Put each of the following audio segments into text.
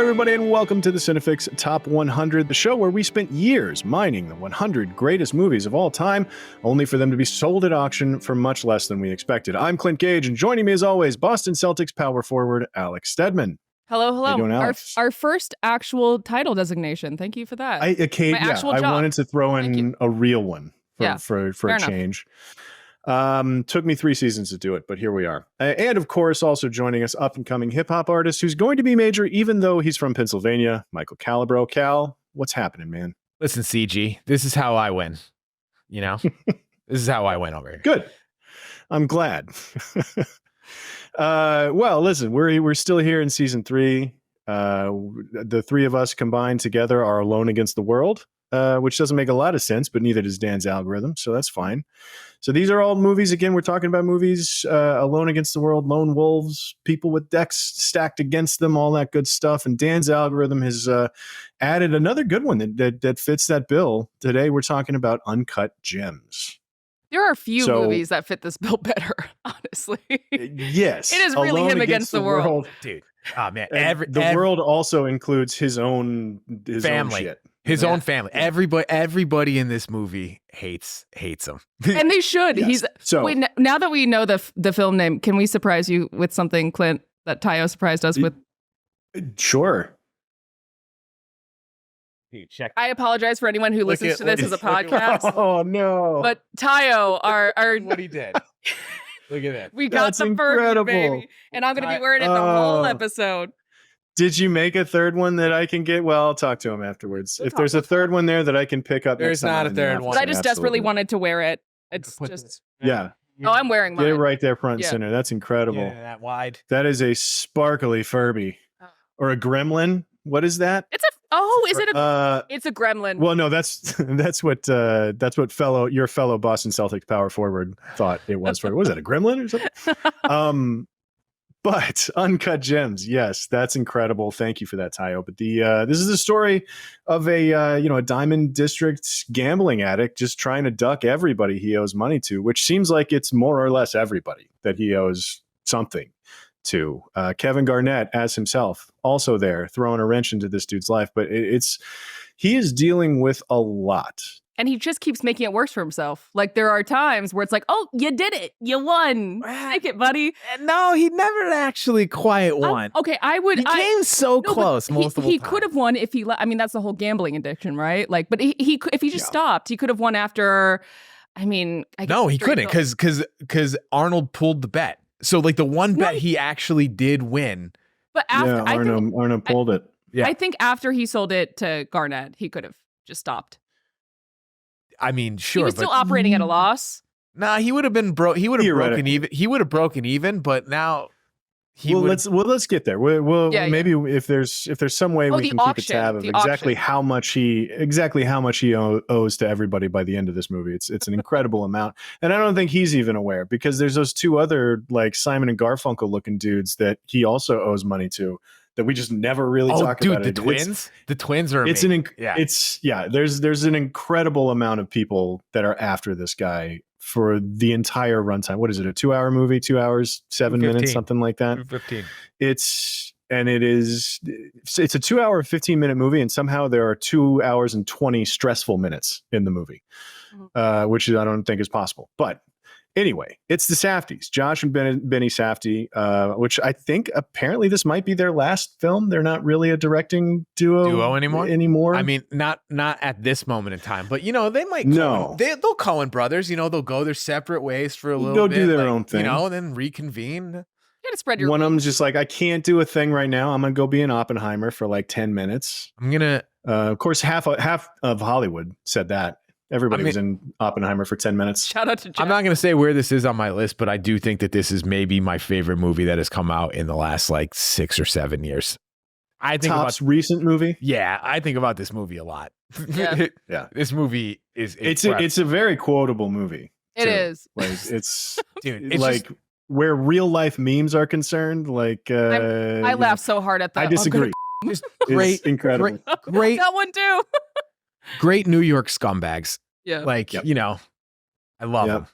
everybody, and welcome to the CineFix Top 100, the show where we spent years mining the 100 greatest movies of all time, only for them to be sold at auction for much less than we expected. I'm Clint Gage, and joining me as always, Boston Celtics power forward Alex Stedman. Hello, hello. How you doing, Alex? Our first actual title designation. Thank you for that. I wanted to throw in a real one for a change. Took me 3 seasons to do it, but here we are. And of course, also joining us, up-and-coming hip-hop artist who's going to be major even though he's from Pennsylvania, Michael Calabro. Cal, what's happening, man? Listen, CG, this is how I win. You know? This is how I win over here. Good. I'm glad. Well, listen, we're still here in season 3. The 3 of us combined together are alone against the world. Which doesn't make a lot of sense, but neither does Dan's algorithm, so that's fine. So these are all movies. Again, we're talking about movies, Alone Against the World, Lone Wolves, people with decks stacked against them, all that good stuff. And Dan's algorithm has added another good one that fits that bill. Today, we're talking about Uncut Gems. There are a few movies that fit this bill better, honestly. Yes. It is really Alone him against the world. Dude. Oh, man. The world also includes his own family. Own shit. His own family. Everybody in this movie hates him. And they should. Yes. Wait, now that we know the film name, can we surprise you with something, Clint, that Tayo surprised us with? Sure. Dude, check. I apologize for anyone who listens to this as a podcast. Oh, no. But Tayo, our what he did. Look at that. We got That's the first incredible. baby. And I'm going to be wearing it the whole episode. Did you make a third one that I can get? Well, I'll talk to him afterwards. If there's a third one there that I can pick up. There's not a third one. But I just desperately wanted to wear it. It's just. Yeah. Oh, I'm wearing mine. Get it right there front and center. That's incredible. Yeah, that wide. That is a sparkly Furby. Or a gremlin. What is that? Is it it's a gremlin. Well, no, that's what your fellow Boston Celtics power forward thought it was. Was that a gremlin or something? But Uncut Gems, yes, that's incredible. Thank you for that, Tayo. But this is the story of a Diamond District gambling addict just trying to duck everybody he owes money to, which seems like it's more or less everybody that he owes something to. Kevin Garnett as himself also there throwing a wrench into this dude's life, but he is dealing with a lot. And he just keeps making it worse for himself. Like, there are times where it's like, oh, you did it. You won. Take it, buddy. No, he never actually quite won. Okay, He came so close most of the time. He could have won if he I mean, that's the whole gambling addiction, right? Like, but he if he just stopped, he could have won after, I mean. No, he couldn't because Arnold pulled the bet. So, like, the one bet he actually did win. But after, Arno pulled it. Yeah. I think after he sold it to Garnett, he could have just stopped. I mean, sure. He was still operating at a loss. Nah, he would have been broke. He would have broken even. He would have broken even, but now let's get there. Maybe if there's some way we can keep a tab of exactly how much he owes to everybody by the end of this movie. It's an incredible amount, and I don't think he's even aware because there's those 2 other like Simon and Garfunkel looking dudes that he also owes money to. That we just never really talk about. The twins? The twins are amazing. There's an incredible amount of people that are after this guy for the entire runtime. What is it? A 2-hour movie? 2 hours, 7 minutes, something like that. 15. It's a 2-hour, 15-minute movie, and somehow there are 2 hours and 20 stressful minutes in the movie, which I don't think is possible. But anyway, it's the Safdies, Josh and Benny Safdie, which I think apparently this might be their last film. They're not really a directing duo anymore. I mean, not at this moment in time, but they might. They'll Coen brothers. They'll go their separate ways for a little bit. They'll do their own thing, and then reconvene. You gotta spread your. One of them's just like, I can't do a thing right now. I'm gonna go be an Oppenheimer for like 10 minutes. I'm gonna. Of course, half of Hollywood said that. Everybody was in Oppenheimer for 10 minutes. Shout out to Jeff. I'm not going to say where this is on my list, but I do think that this is maybe my favorite movie that has come out in the last like 6 or 7 years. I think Top's recent movie. Yeah, I think about this movie a lot. Yeah, This movie is it's a very quotable movie. It is. Like it's dude, it's like where real life memes are concerned. Like I laughed so hard at that. I disagree. Just great, incredible. Great that one too. Great New York scumbags. Yeah. Like, I love them.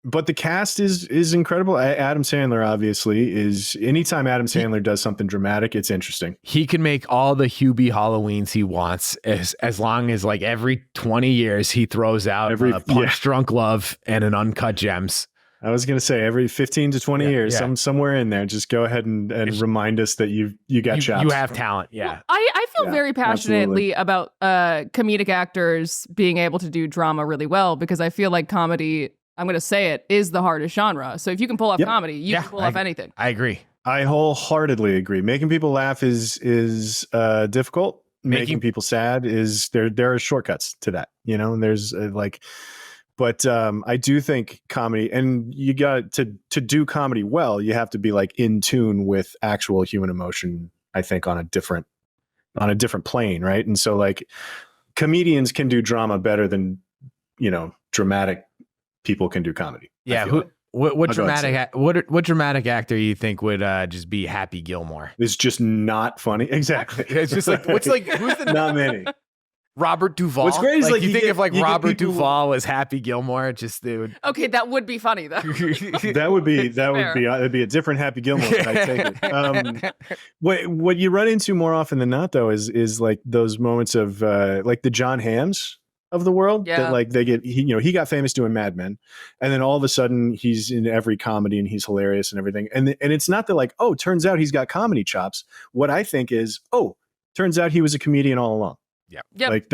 But the cast is incredible. Adam Sandler obviously is. Anytime Adam Sandler does something dramatic, it's interesting. He can make all the Hubie Halloweens he wants, as long as like every 20 years he throws out a Punch Drunk Love and an Uncut Gems. I was going to say every 15 to 20 years, somewhere in there, just go ahead and remind us that you got chops. You have talent. Yeah. Well, I feel very passionately about comedic actors being able to do drama really well, because I feel like comedy, I'm going to say it, is the hardest genre. So if you can pull off comedy, you can pull off anything. I agree. I wholeheartedly agree. Making people laugh is difficult. Making people sad is there are shortcuts to that, and there's but I do think comedy, and you got to do comedy well, you have to be like in tune with actual human emotion, I think on a different plane. Right. And so like comedians can do drama better than, dramatic people can do comedy. Yeah. What dramatic actor you think would just be Happy Gilmore? It's just not funny. Exactly. It's just like, who's the not many. Robert Duvall. What's great is you think of Robert Duvall as Happy Gilmore, Okay, that would be funny though. It'd be a different Happy Gilmore. I take it. What you run into more often than not though is like those moments of like the John Hams of the world that like they get. He got famous doing Mad Men, and then all of a sudden he's in every comedy and he's hilarious and everything. And it's not that like, oh, turns out he's got comedy chops. What I think is, oh, turns out he was a comedian all along. Yeah. Yep. Like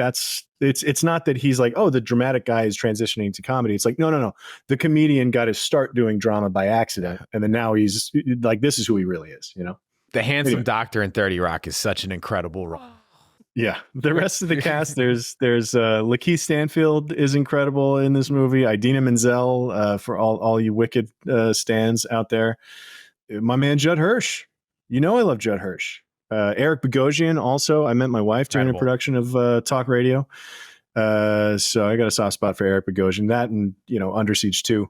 it's not that he's like, oh, the dramatic guy is transitioning to comedy. It's like, no. The comedian got to start doing drama by accident. And then now he's like, this is who he really is, The handsome doctor in 30 Rock is such an incredible role. Yeah. The rest of the cast, there's Lakeith Stanfield is incredible in this movie. Idina Menzel, for all you Wicked stans out there. My man, Judd Hirsch. I love Judd Hirsch. Eric Bogosian also. I met my wife during a production of Talk Radio. So I got a soft spot for Eric Bogosian. That and, Under Siege 2.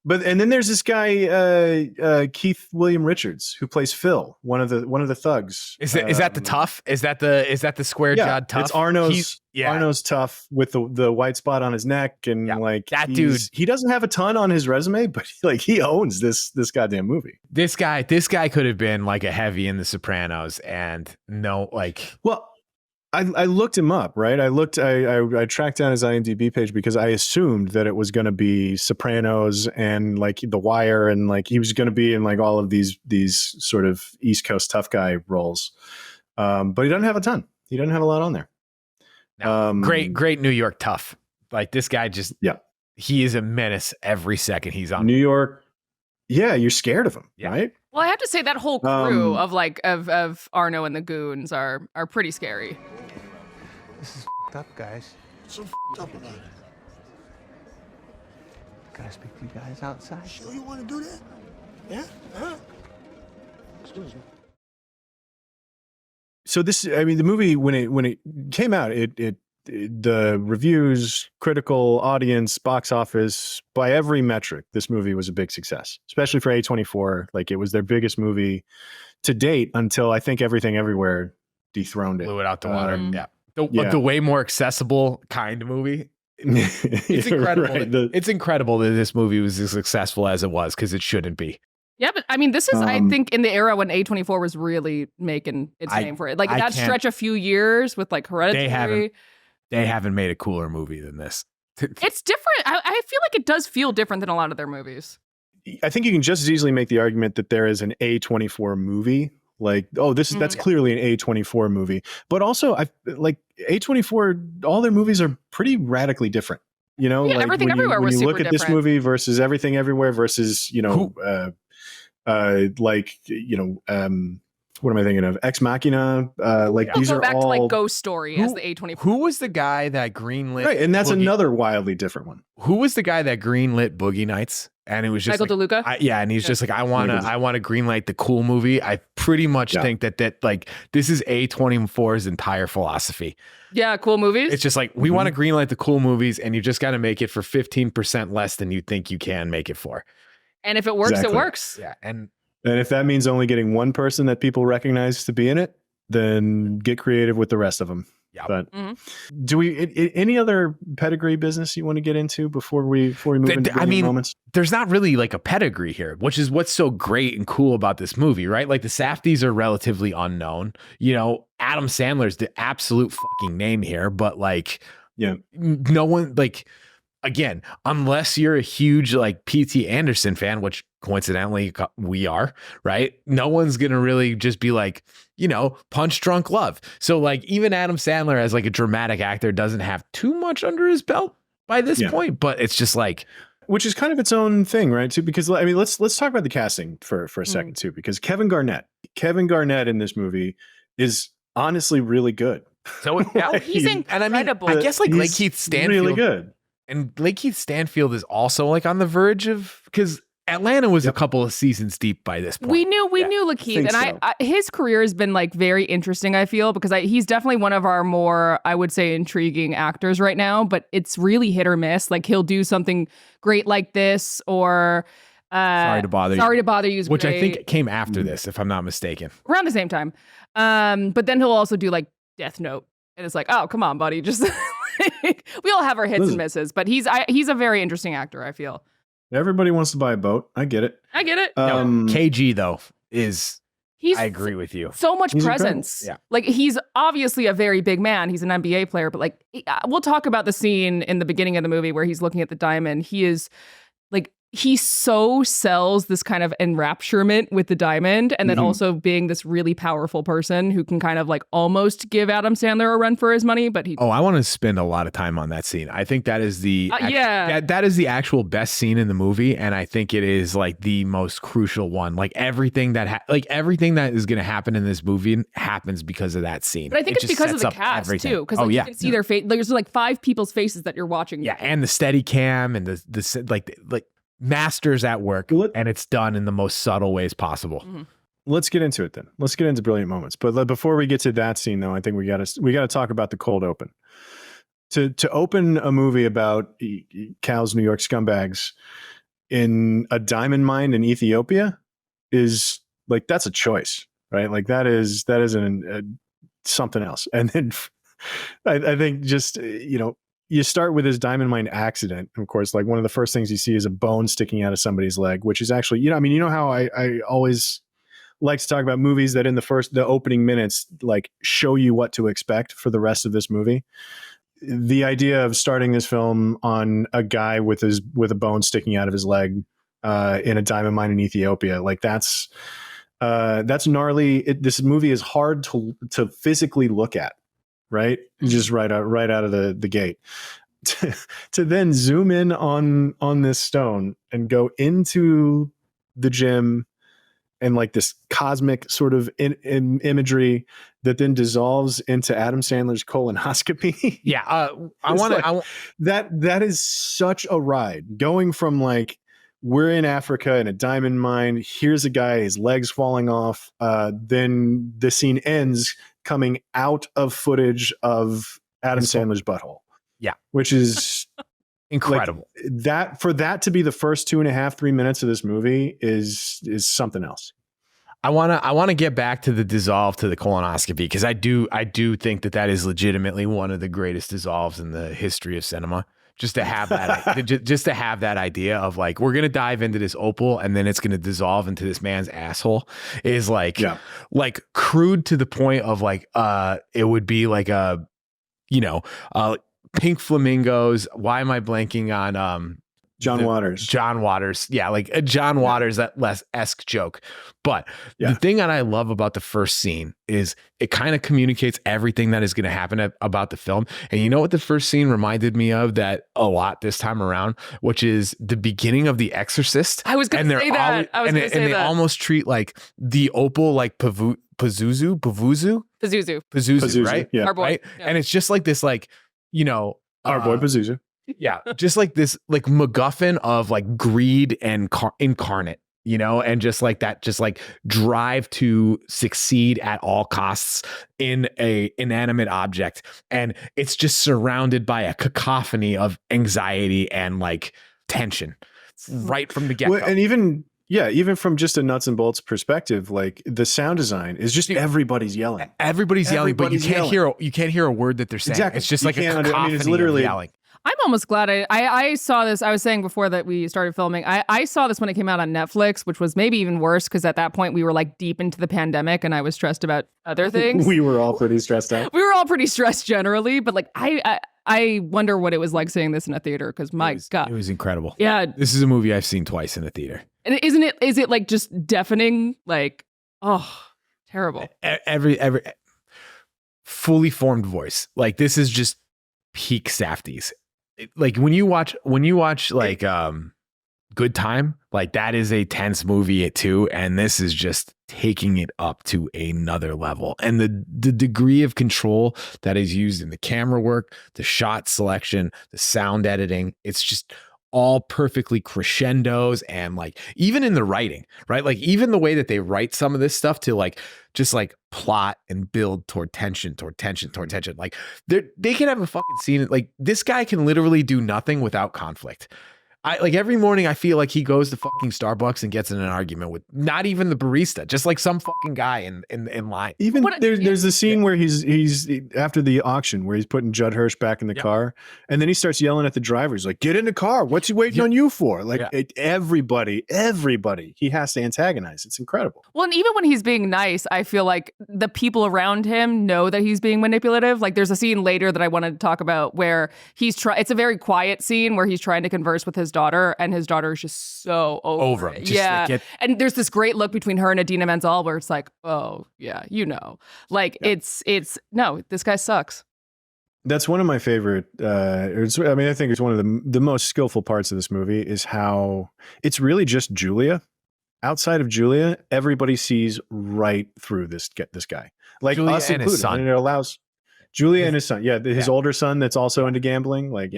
But and then there's this guy Keith William Richards who plays Phil, one of the thugs. Is that the tough? Is that the square jawed tough? It's Arno's tough with the white spot on his neck, and like that dude. He doesn't have a ton on his resume, but he owns this goddamn movie. This guy could have been like a heavy in The Sopranos, and I looked him up, right? I tracked down his IMDb page because I assumed that it was going to be Sopranos and like The Wire, and like he was going to be in like all of these sort of East Coast tough guy roles. But he doesn't have a ton. He doesn't have a lot on there. No. Great New York tough. Like this guy he is a menace every second he's on. New York. Yeah, you're scared of him, right? Well, I have to say that whole crew of Arno and the goons are pretty scary. This is up, guys. So up about it. Gotta speak to you guys outside. Sure you want to do that? Yeah? Uh-huh. Excuse me. So the movie when it came out, the reviews, critical audience, box office, by every metric, this movie was a big success, especially for A24. Like it was their biggest movie to date until I think Everything Everywhere dethroned it. Blew it out the water. The way more accessible kind of movie. It's incredible. Right. It's incredible that this movie was as successful as it was, because it shouldn't be. Yeah, but I mean, this is, I think, in the era when A24 was really making its name for it. Like that stretch a few years with like Hereditary. They haven't made a cooler movie than this. It's different. I feel like it does feel different than a lot of their movies. I think you can just as easily make the argument that there is an A24 movie. Like, oh, that's clearly an A24 movie. But also, like A24, all their movies are pretty radically different. Like Everything Everywhere was super different. When you look at this movie versus Everything Everywhere versus, what am I thinking of? Ex Machina. These are back all to like Ghost Story as the A24. Who was the guy that greenlit? Right, and that's another wildly different one. Who was the guy that greenlit Boogie Nights? And it was just Michael DeLuca. And he's just like, I want to greenlight the cool movie. I pretty much think that like this is A24's entire philosophy. Yeah, cool movies. It's just like we want to greenlight the cool movies, and you just got to make it for 15% less than you think you can make it for. And if it works, it works. Yeah, and if that means only getting one person that people recognize to be in it, then get creative with the rest of them. Yeah. But do we any other pedigree business you want to get into before we move into moments? There's not really like a pedigree here, which is what's so great and cool about this movie, right? Like the Safdies are relatively unknown. You know, Adam Sandler's the absolute fucking name here, but like, no one like. Again, unless you're a huge like P.T. Anderson fan, which coincidentally we are, right? No one's going to really just be like, you know, Punch Drunk Love. So like even Adam Sandler as like a dramatic actor doesn't have too much under his belt by this point, but it's just like, which is kind of its own thing, right? Too, because I mean, let's talk about the casting for a second too, because Kevin Garnett in this movie is honestly really good. So he's incredible. I guess like Lakeith Stanfield, really good. And Lakeith Stanfield is also like on the verge of, because Atlanta was a couple of seasons deep by this point. We knew Lakeith, and I his career has been like very interesting. I feel because he's definitely one of our more, I would say, intriguing actors right now. But it's really hit or miss. Like he'll do something great like this, or Sorry to Bother You, which great. I think came after this, if I'm not mistaken, around the same time. But then he'll also do like Death Note, and it's like, oh, come on, buddy, just. We all have our hits and misses, but he's a very interesting actor, I feel. Everybody wants to buy a boat. I get it. KG though I agree with you. So much presence. Incredible. Like he's obviously a very big man. He's an NBA player, but like we'll talk about the scene in the beginning of the movie where he's looking at the diamond. He is like he so sells this kind of enrapturement with the diamond, and then also being this really powerful person who can kind of like almost give Adam Sandler a run for his money. But I want to spend a lot of time on that scene. I think that is that is the actual best scene in the movie, and I think it is like the most crucial one. Like everything that everything that is going to happen in this movie happens because of that scene. But I think it's because of the cast too, because you can see their face. There's like 5 people's faces that you're watching. Yeah, and the steady cam and the like masters at work, and it's done in the most subtle ways possible. Let's get into it then. Let's get into brilliant moments. But before we get to that scene, though, I think we got to talk about the cold open. To open a movie about Cal's New York scumbags in a diamond mine in Ethiopia is like, that's a choice, right? Like that is something else. And then I think just you start with this diamond mine accident. Of course, like one of the first things you see is a bone sticking out of somebody's leg, which is actually, you know how I always like to talk about movies that in the opening minutes, like show you what to expect for the rest of this movie. The idea of starting this film on a guy with a bone sticking out of his leg in a diamond mine in Ethiopia, like that's gnarly. This movie is hard to physically look at. Right? Just right out of the gate. To then zoom in on this stone and go into the gym and like this cosmic sort of imagery that then dissolves into Adam Sandler's colonoscopy. Yeah. That is such a ride, going from like, we're in Africa in a diamond mine. Here's a guy, his legs falling off. Then the scene ends coming out of footage of Adam Sandler's butthole. Yeah. Which is incredible. Like, for that to be the first 2.5-3 minutes of this movie is something else. I want to get back to the dissolve to the colonoscopy, because I do think that is legitimately one of the greatest dissolves in the history of cinema. Just to have that, just to have that idea of like, we're gonna dive into this opal and then it's gonna dissolve into this man's asshole is like, like crude to the point of like, it would be like Pink Flamingos. Why am I blanking on John Waters? Yeah, like a John Waters esque joke. But the thing that I love about the first scene is it kind of communicates everything that is going to happen about the film. And you know what the first scene reminded me of that a lot this time around, which is the beginning of The Exorcist. I was going to say that. And they almost treat like the opal like Pazuzu, right? Yeah. Our boy. Right? Yeah. And it's just like this, like, our boy Pazuzu. Yeah, just like this, like MacGuffin of like greed and incarnate, and just like that, just like drive to succeed at all costs in a inanimate object, and it's just surrounded by a cacophony of anxiety and like tension right from the get-go. Well, and even from just a nuts and bolts perspective, like the sound design is just everybody's yelling. Everybody's yelling, but you can't hear a word that they're saying. Exactly. It's just like a cacophony it's literally of yelling. I'm almost glad I saw this. I was saying before that we started filming, I saw this when it came out on Netflix, which was maybe even worse because at that point we were like deep into the pandemic and I was stressed about other things. We were all pretty stressed out. We were all pretty stressed generally, but like I wonder what it was like seeing this in a theater because God. It was incredible. Yeah. This is a movie I've seen twice in the theater. And is it like just deafening? Like, oh, terrible. Every fully formed voice. Like this is just peak Safdies. Like when you watch like Good Time, like that is a tense movie too, and this is just taking it up to another level. And the degree of control that is used in the camera work, the shot selection, the sound editing, it's just all perfectly crescendos, and like even in the writing, right? Like even the way that they write some of this stuff to like just like plot and build toward tension. Like they can have a fucking scene. Like this guy can literally do nothing without conflict. Like every morning I feel like he goes to fucking Starbucks and gets in an argument with not even the barista, just like some fucking guy in line. Even there's a scene where he's after the auction where he's putting Judd Hirsch back in the car, and then he starts yelling at the drivers like, "Get in the car! What's he waiting on you for?" Like everybody, he has to antagonize. It's incredible. Well, and even when he's being nice, I feel like the people around him know that he's being manipulative. Like there's a scene later that I wanted to talk about where it's a very quiet scene where he's trying to converse with his daughter, and his daughter is just so over him. And there's this great look between her and Idina Menzel where it's like, oh yeah, it's no, this guy sucks. That's one of my favorite. I think it's one of the most skillful parts of this movie is how it's really just Julia. Outside of Julia, everybody sees right through this guy, like Julia us and included, his son. and it allows Julia and his son. Yeah, his older son that's also into gambling. Like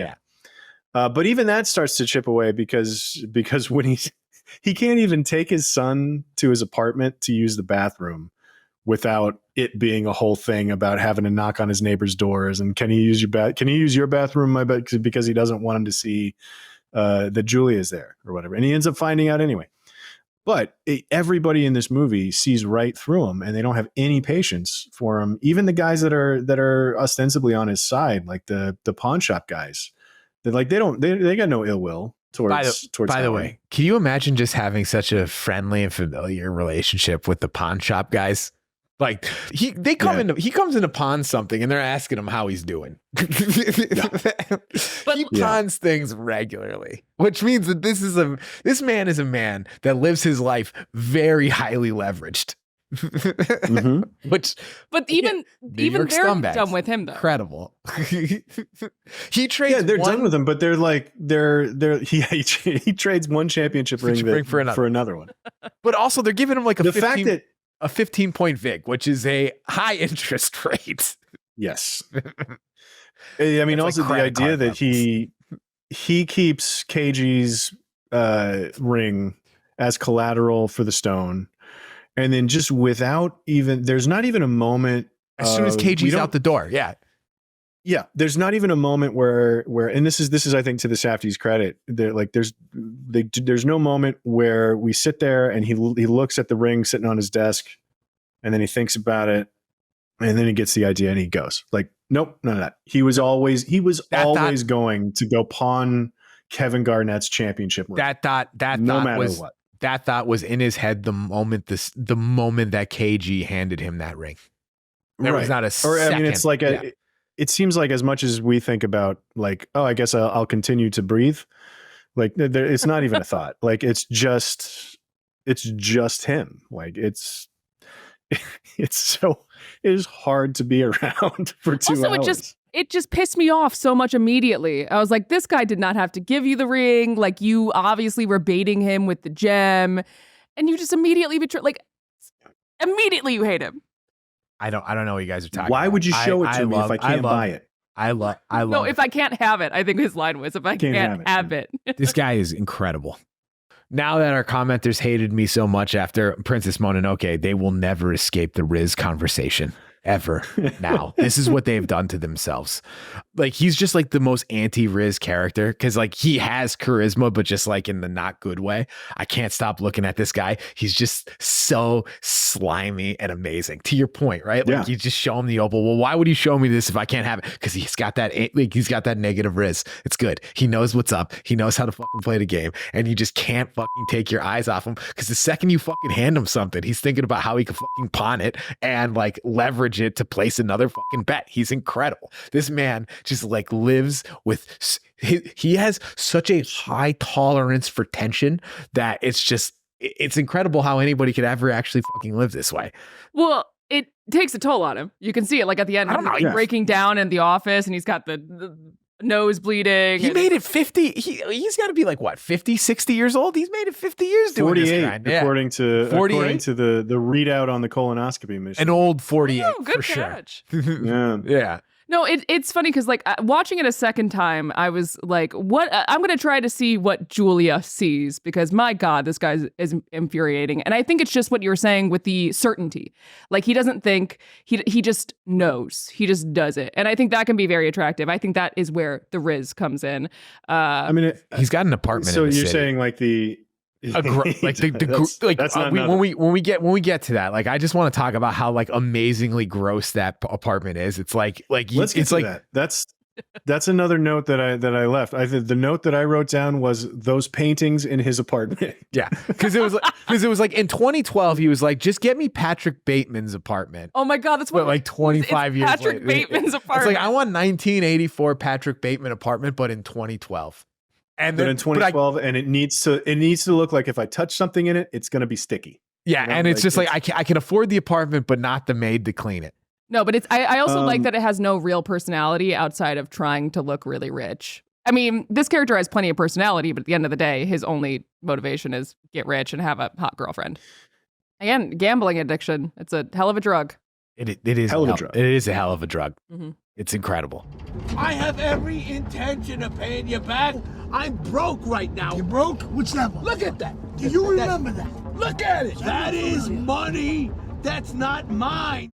but even that starts to chip away because when he can't even take his son to his apartment to use the bathroom without it being a whole thing about having to knock on his neighbor's doors and can he use your bathroom, my bed, because he doesn't want him to see that Julia's there or whatever, and he ends up finding out anyway. But everybody in this movie sees right through him, and they don't have any patience for him. Even the guys that are ostensibly on his side, like the pawn shop guys. They're like they got no ill will towards. By the way, can you imagine just having such a friendly and familiar relationship with the pawn shop guys? Like he comes in to pawn something and they're asking him how he's doing. But he pawns things regularly, which means that this man is a man that lives his life very highly leveraged. But even they're done with him though. Incredible. He trades. They're done with him, but they're like he trades one championship ring for another one. But also they're giving him like a 15-point vig, which is a high interest rate. Yes. I mean, also the idea that he keeps KG's ring as collateral for the stone. And then just there's not even a moment. As soon as KG's out the door. Yeah. Yeah. There's not even a moment where, and this is, I think, to the Safdies' credit, there's no moment where we sit there and he looks at the ring sitting on his desk and then he thinks about it and then he gets the idea and he goes like, nope, none of that. He was always going to go pawn Kevin Garnett's championship ring. No matter what. That thought was in his head the moment that KG handed him that ring. There was not a second. I mean, it's like it seems like as much as we think about like, oh, I guess I'll continue to breathe. Like it's not even a thought. Like it's just him. Like it is hard to be around for 2 hours. It just pissed me off so much immediately. I was like, this guy did not have to give you the ring. Like, you obviously were baiting him with the gem. And you just immediately immediately you hate him. I don't know what you guys are talking about. Why would you show it to me if I can't buy it? I love No, if I can't have it. I think his line was, if I can't have it. This guy is incredible. Now that our commenters hated me so much after Princess Mononoke, they will never escape the Riz conversation. Ever now. This is what they've done to themselves. like he's just like the most anti-Riz character because like he has charisma, but just like in the not good way. I can't stop looking at this guy. He's just so slimy and amazing. To your point, right? Like you just show him the opal. Well, why would you show me this if I can't have it? Because he's got that negative Riz. It's good. He knows what's up. He knows how to fucking play the game, and you just can't fucking take your eyes off him because the second you fucking hand him something, he's thinking about how he can fucking pawn it and like leverage it to place another fucking bet. He's incredible. This man just like lives with he has such a high tolerance for tension that it's incredible how anybody could ever actually fucking live this way. Well, it takes a toll on him. You can see it like at the end. He's breaking down in the office and he's got the nose bleeding. He made it 50. He's got to be like what, 50, 60 years old? He's made it 50 years doing 48, this grind. according to the readout on the colonoscopy mission. An old 48 good for catch. Sure. Yeah. No, it's funny because like watching it a second time, I was like, "What?" I'm going to try to see what Julia sees because my God, this guy is infuriating. And I think it's just what you were saying with the certainty. Like he doesn't think he just knows. He just does it, and I think that can be very attractive. I think that is where the Riz comes in. I mean, he's got an apartment. So in the you're city. saying like the. When we get to that, like I just want to talk about how like amazingly gross that apartment is. It's like let's get to that. That's another note that I left. The note that I wrote down was those paintings in his apartment. Yeah, because it was like in 2012 he was like, just get me Patrick Bateman's apartment. Oh my God, that's what like 25 years Patrick Bateman's apartment. It's like I want 1984 Patrick Bateman apartment, but in 2012. And then in 2012, and it needs to look like if I touch something in it, it's going to be sticky. Yeah, and it's just like I can afford the apartment, but not the maid to clean it. No, but I also like that it has no real personality outside of trying to look really rich. I mean, this character has plenty of personality, but at the end of the day, his only motivation is get rich and have a hot girlfriend. Again, gambling addiction. It's a hell of a drug. It is hell of a drug. It is a hell of a drug. Mm-hmm. It's incredible. I have every intention of paying you back. I'm broke right now. You broke? Which level? Look at that. Do you remember that? Look at it. That is money. That's not mine.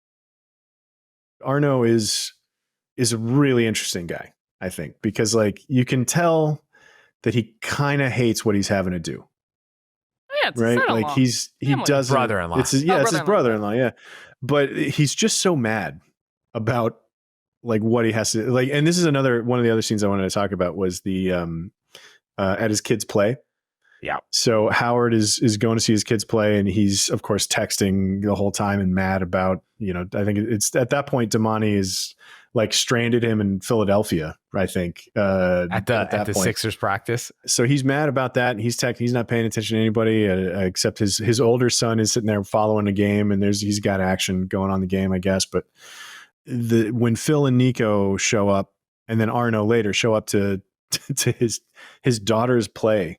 Arno is a really interesting guy, I think, because like you can tell that he kind of hates what he's having to do. Yeah, it's right. like he does brother-in-law. It's his brother-in-law. Yeah, but he's just so mad about like what he has to like. And this is one of the other scenes I wanted to talk about was the at his kids' play. Yeah. So Howard is going to see his kids play, and he's of course texting the whole time and mad about, I think it's at that point Damani is like stranded him in Philadelphia, I think, at the Sixers practice. So he's mad about that, and he's not paying attention to anybody except his older son is sitting there following the game, and he's got action going on the game, I guess. But when Phil and Nico show up, and then Arno later show up to his daughter's play,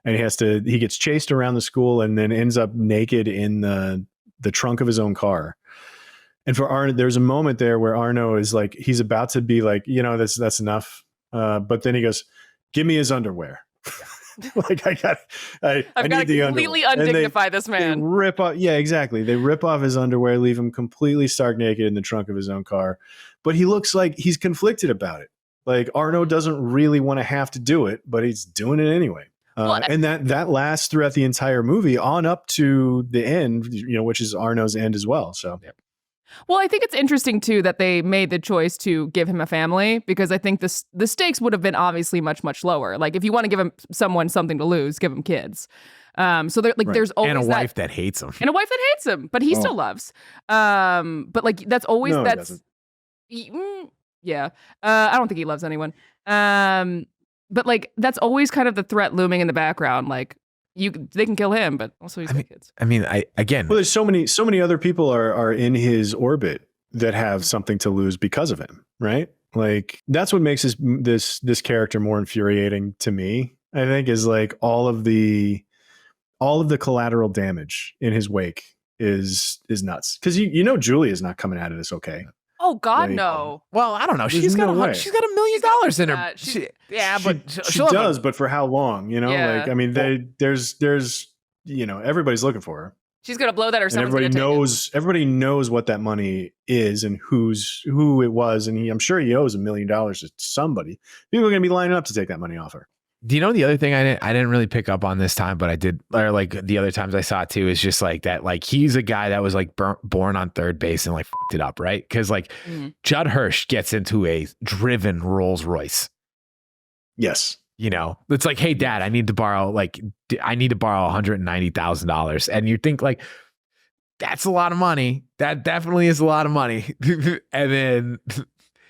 and he gets chased around the school and then ends up naked in the trunk of his own car. And for Arno, there's a moment there where Arno is like, he's about to be like, that's enough. But then he goes, give me his underwear. Like I need the completely undignify this man. They rip off. Yeah, exactly. They rip off his underwear, leave him completely stark naked in the trunk of his own car. But he looks like he's conflicted about it. Like Arno doesn't really want to have to do it, but he's doing it anyway. And that lasts throughout the entire movie on up to the end, which is Arno's end as well. So, yeah. Well, I think it's interesting too that they made the choice to give him a family, because I think the stakes would have been obviously much, much lower. Like if you want to give someone something to lose, give him kids. So there's always and a wife that hates him, but he still loves. But like that's always yeah. I don't think he loves anyone. But like that's always kind of the threat looming in the background. Like they can kill him, but also he's got kids. I mean, there's so many other people are in his orbit that have something to lose because of him, right? Like that's what makes this character more infuriating to me. I think is like all of the collateral damage in his wake is nuts, because Julia's not coming out of this okay. Oh God, no. Well, I don't know. She's got $1 million in her. She does, but for how long? Yeah. Like I mean, there's everybody's looking for her. She's gonna blow that, or and someone's everybody gonna take knows. Everybody knows what that money is and who it was, and I'm sure he owes $1 million to somebody. People are gonna be lining up to take that money off her. Do you know the other thing I didn't really pick up on this time, but I did, or like the other times I saw it too, is just like that, like he's a guy that was like born on third base and like fucked it up, right? Because like Judd Hirsch gets into a driven Rolls Royce. Yes. You know, it's like, hey, Dad, I need to borrow $190,000. And you think like, that's a lot of money. That definitely is a lot of money. And then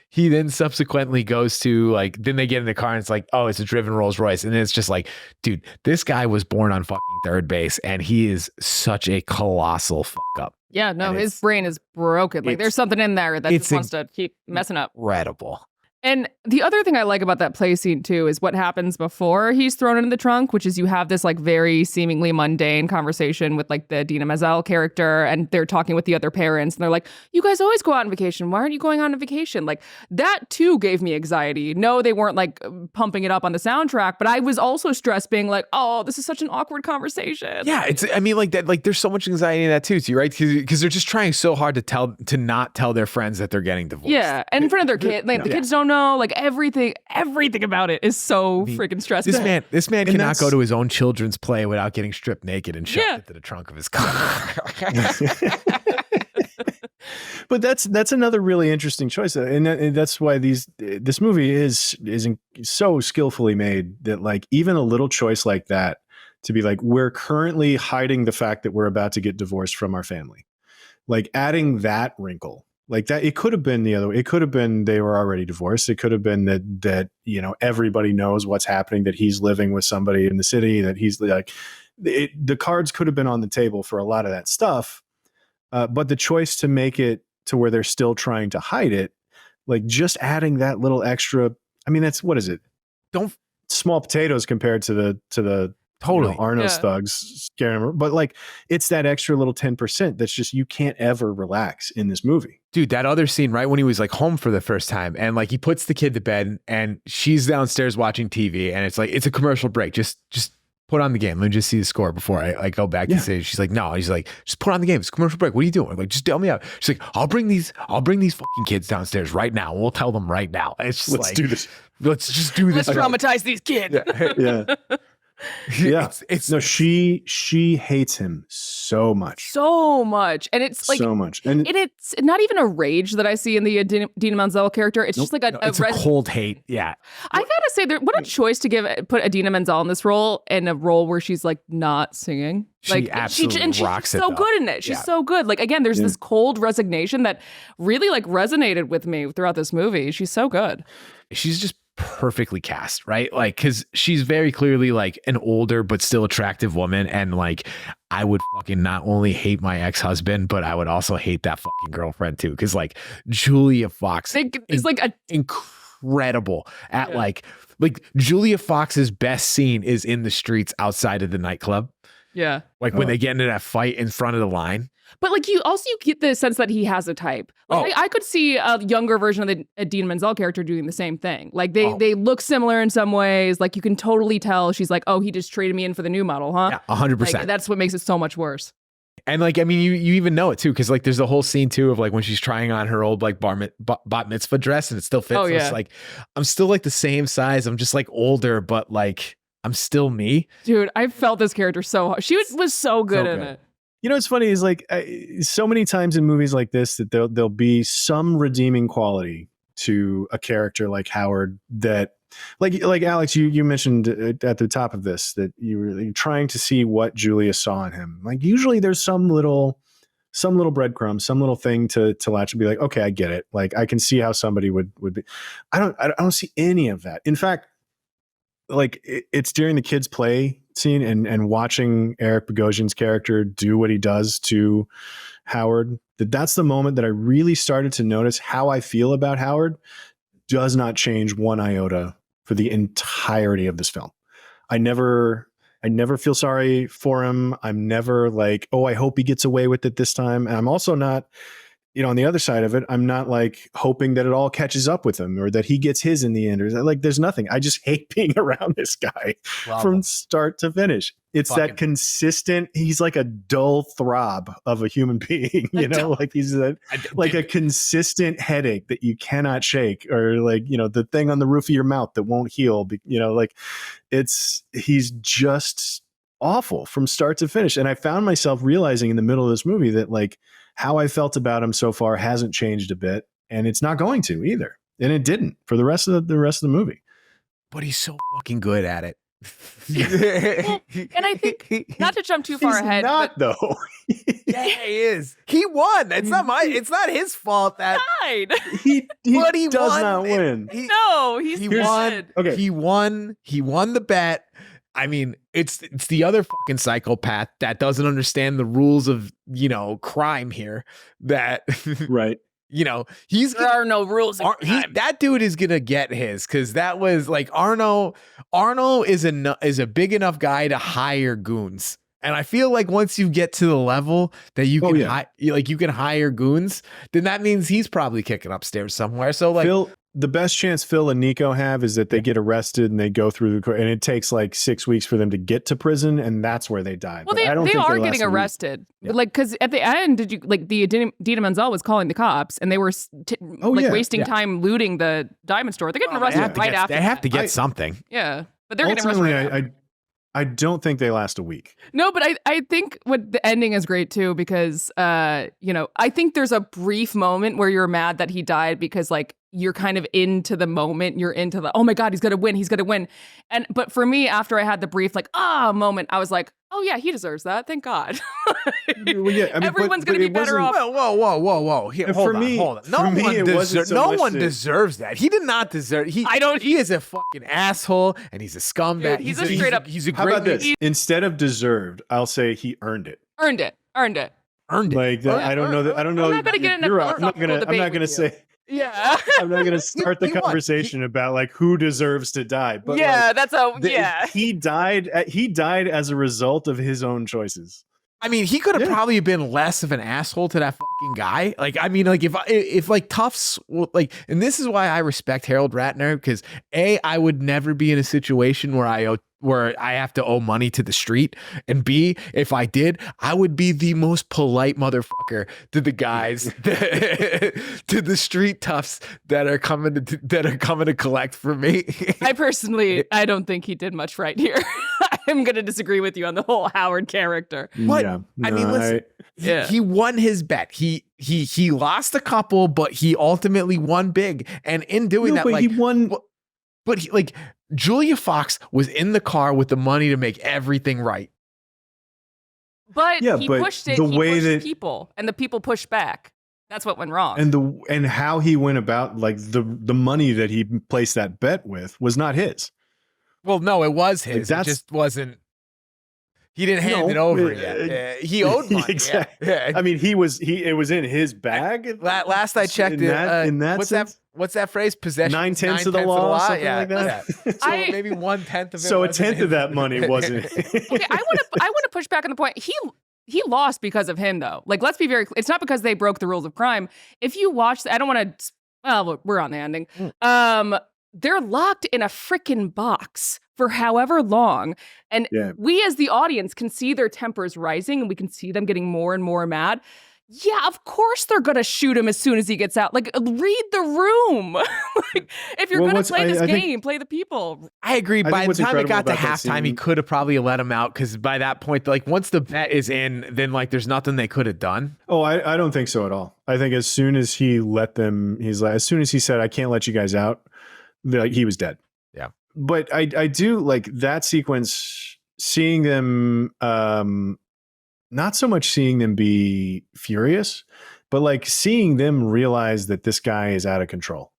he then subsequently goes to like, then they get in the car and it's like, oh, it's a driven Rolls Royce. And then it's just like, dude, this guy was born on fucking third base and he is such a colossal fuck up. Yeah, no, his brain is broken. Like there's something in there that just wants to keep messing up. Incredible. And the other thing I like about that play scene too is what happens before he's thrown into the trunk, which is you have this like very seemingly mundane conversation with like the Idina Menzel character, and they're talking with the other parents, and they're like, "You guys always go out on vacation. Why aren't you going on a vacation?" Like that too gave me anxiety. No, they weren't like pumping it up on the soundtrack, but I was also stressed, being like, "Oh, this is such an awkward conversation." Yeah, I mean, like that. Like there's so much anxiety in that too, right? Because they're just trying so hard to not tell their friends that they're getting divorced. Yeah, and in front of their kid, like the kids don't know. Like everything about it is so freaking stressful. This man cannot go to his own children's play without getting stripped naked and shoved into the trunk of his car. But that's another really interesting choice, and that's why this movie is so skillfully made that like even a little choice like that to be like, we're currently hiding the fact that we're about to get divorced from our family, like adding that wrinkle. Like that, it could have been the other way. It could have been they were already divorced. It could have been that you know everybody knows what's happening, that he's living with somebody in the city, that he's like the cards could have been on the table for a lot of that stuff. But the choice to make it to where they're still trying to hide it, like just adding that little extra. I mean, that's what is it? Small potatoes compared to the totally Arno's thugs scaring him, but like it's that extra little 10% that's just you can't ever relax in this movie. Dude, that other scene, right when he was like home for the first time, and like he puts the kid to bed, and she's downstairs watching TV, and it's like it's a commercial break. Just put on the game. Let me just see the score before I like go back to say. She's like, no. He's like, just put on the game. It's a commercial break. What are you doing? Like, just tell me out. She's like, I'll bring these fucking kids downstairs right now. We'll tell them right now. It's just let's do this. Let's just do this. Let's traumatize these kids. Yeah. Yeah, no, she hates him so much, and it's like so much, and it's not even a rage that I see in the Idina Menzel character. It's just like a cold hate. Yeah, I gotta say, what a choice to put Idina Menzel in this role, in a role where she's like not singing. Like she absolutely rocks it. She's so good in it. She's so good. Like again, there's this cold resignation that really like resonated with me throughout this movie. She's so good. She's just perfectly cast, right? Like, because she's very clearly like an older but still attractive woman, and like I would fucking not only hate my ex-husband, but I would also hate that fucking girlfriend too, because like Julia Fox is like incredible at like Julia Fox's best scene is in the streets outside of the nightclub. Yeah, like when they get into that fight in front of the line. But like you get the sense that he has a type. Like I could see a younger version of the Idina Menzel character doing the same thing. Like they look similar in some ways. Like you can totally tell she's like, oh, he just traded me in for the new model, huh? Yeah, 100%. Like, that's what makes it so much worse. And like, I mean, you even know it too, because like there's a whole scene too of like when she's trying on her old like bat mitzvah dress and it still fits. It's like, I'm still like the same size. I'm just like older, but like I'm still me. Dude, I felt this character so hard. She was so good in it. You know what's funny is like so many times in movies like this that there'll be some redeeming quality to a character like Howard that like Alex, you mentioned at the top of this that you're trying to see what Julia saw in him. Like usually there's some little breadcrumb, some little thing to latch and be like, okay, I get it. Like I can see how somebody would be. I don't see any of that. In fact, like it's during the kids play scene and watching Eric Bogosian's character do what he does to Howard, that's the moment that I really started to notice how I feel about Howard does not change one iota for the entirety of this film. I never feel sorry for him. I'm never like, oh, I hope he gets away with it this time. And I'm also not, on the other side of it, I'm not like hoping that it all catches up with him or that he gets his in the end. Or like, there's nothing. I just hate being around this guy from start to finish. It's that consistent. He's like a dull throb of a human being, like he's like a consistent headache that you cannot shake, or like, the thing on the roof of your mouth that won't heal, like he's just awful from start to finish. And I found myself realizing in the middle of this movie that like how I felt about him so far hasn't changed a bit, and it's not going to either. And it didn't for the rest of the movie. But he's so fucking good at it. Well, and I think not to jump too far ahead, though. Yeah, he is. He won. It's not his fault that died. He does won. Not win. He won. Okay. He won the bet. I mean, it's the other fucking psychopath that doesn't understand the rules of, crime here. That right. There are no rules. That dude is gonna get his, because that was like Arno. Arno is a big enough guy to hire goons, and I feel like once you get to the level that you can you can hire goons, then that means he's probably kicking upstairs somewhere. So like Phil, the best chance Phil and Nico have is that they get arrested and they go through and it takes like 6 weeks for them to get to prison, and that's where they die. Well, they are getting arrested. Yeah. Like, because at the end, did you like the Dina Menzel was calling the cops, and they were wasting time looting the diamond store. They're getting arrested right after. They have to get something. Yeah, but they're getting arrested. Right I don't think they last a week. No, but I think what the ending is great too, because I think there's a brief moment where you're mad that he died because like you're kind of into the moment, you're into the, oh my God, he's gonna win. But for me, after I had the brief moment, I was like, oh yeah, he deserves that. Thank God. Well, yeah, I mean, everyone's gonna be better off. Whoa. Hold on. No one deserves that. He did not deserve. He is a fucking asshole, and he's a scumbag. Dude, he's a straight up. He's a How great. about this? Instead of deserved, I'll say he earned it. Earned it. Like that. I don't know that. I don't know. I'm not gonna get into I'm not gonna say. Yeah. I'm not going to start the conversation about like who deserves to die. But yeah, like, he died as a result of his own choices. I mean, he could have probably been less of an asshole to that fucking guy. Like, I mean, like if like Tufts, like, and this is why I respect Harold Ratner, because I would never be in a situation where I have to owe money to the street, and B, if I did, I would be the most polite motherfucker to the guys, to the street toughs that are coming to collect from me. I don't think he did much right here. I'm going to disagree with you on the whole Howard character. What? Yeah, I mean, listen, he won his bet. He lost a couple, but he ultimately won big. And in doing that, like, he won. But he, like, Julia Fox was in the car with the money to make everything right. But he pushed it. He pushed people, and the people pushed back. That's what went wrong. And how he went about, like, the money that he placed that bet with was not his. Well, no, it was his. It just wasn't. He didn't hand it over yet. He owed money. Exactly. Yeah. I mean, it was in his bag. Last I checked, what's that phrase? Possession. 9/10 of the law, something like that. Yeah. So maybe 1/10 of it. So a tenth of that money wasn't. Okay, I want to push back on the point. He lost because of him, though. Like, let's be very clear. It's not because they broke the rules of crime. If you watch, I don't want to. Well, we're on the ending. They're locked in a freaking box for however long. And we as the audience can see their tempers rising, and we can see them getting more and more mad. Yeah, of course they're going to shoot him as soon as he gets out. Like, read the room. Like, if you're going to play this game, play the people. I agree. By the time it got to halftime, he could have probably let him out, because by that point, like, once the bet is in, then like there's nothing they could have done. Oh, I don't think so at all. I think as soon as he let them, as soon as he said, I can't let you guys out, like, he was dead. Yeah. But I do like that sequence, seeing them, not so much seeing them be furious, but like seeing them realize that this guy is out of control,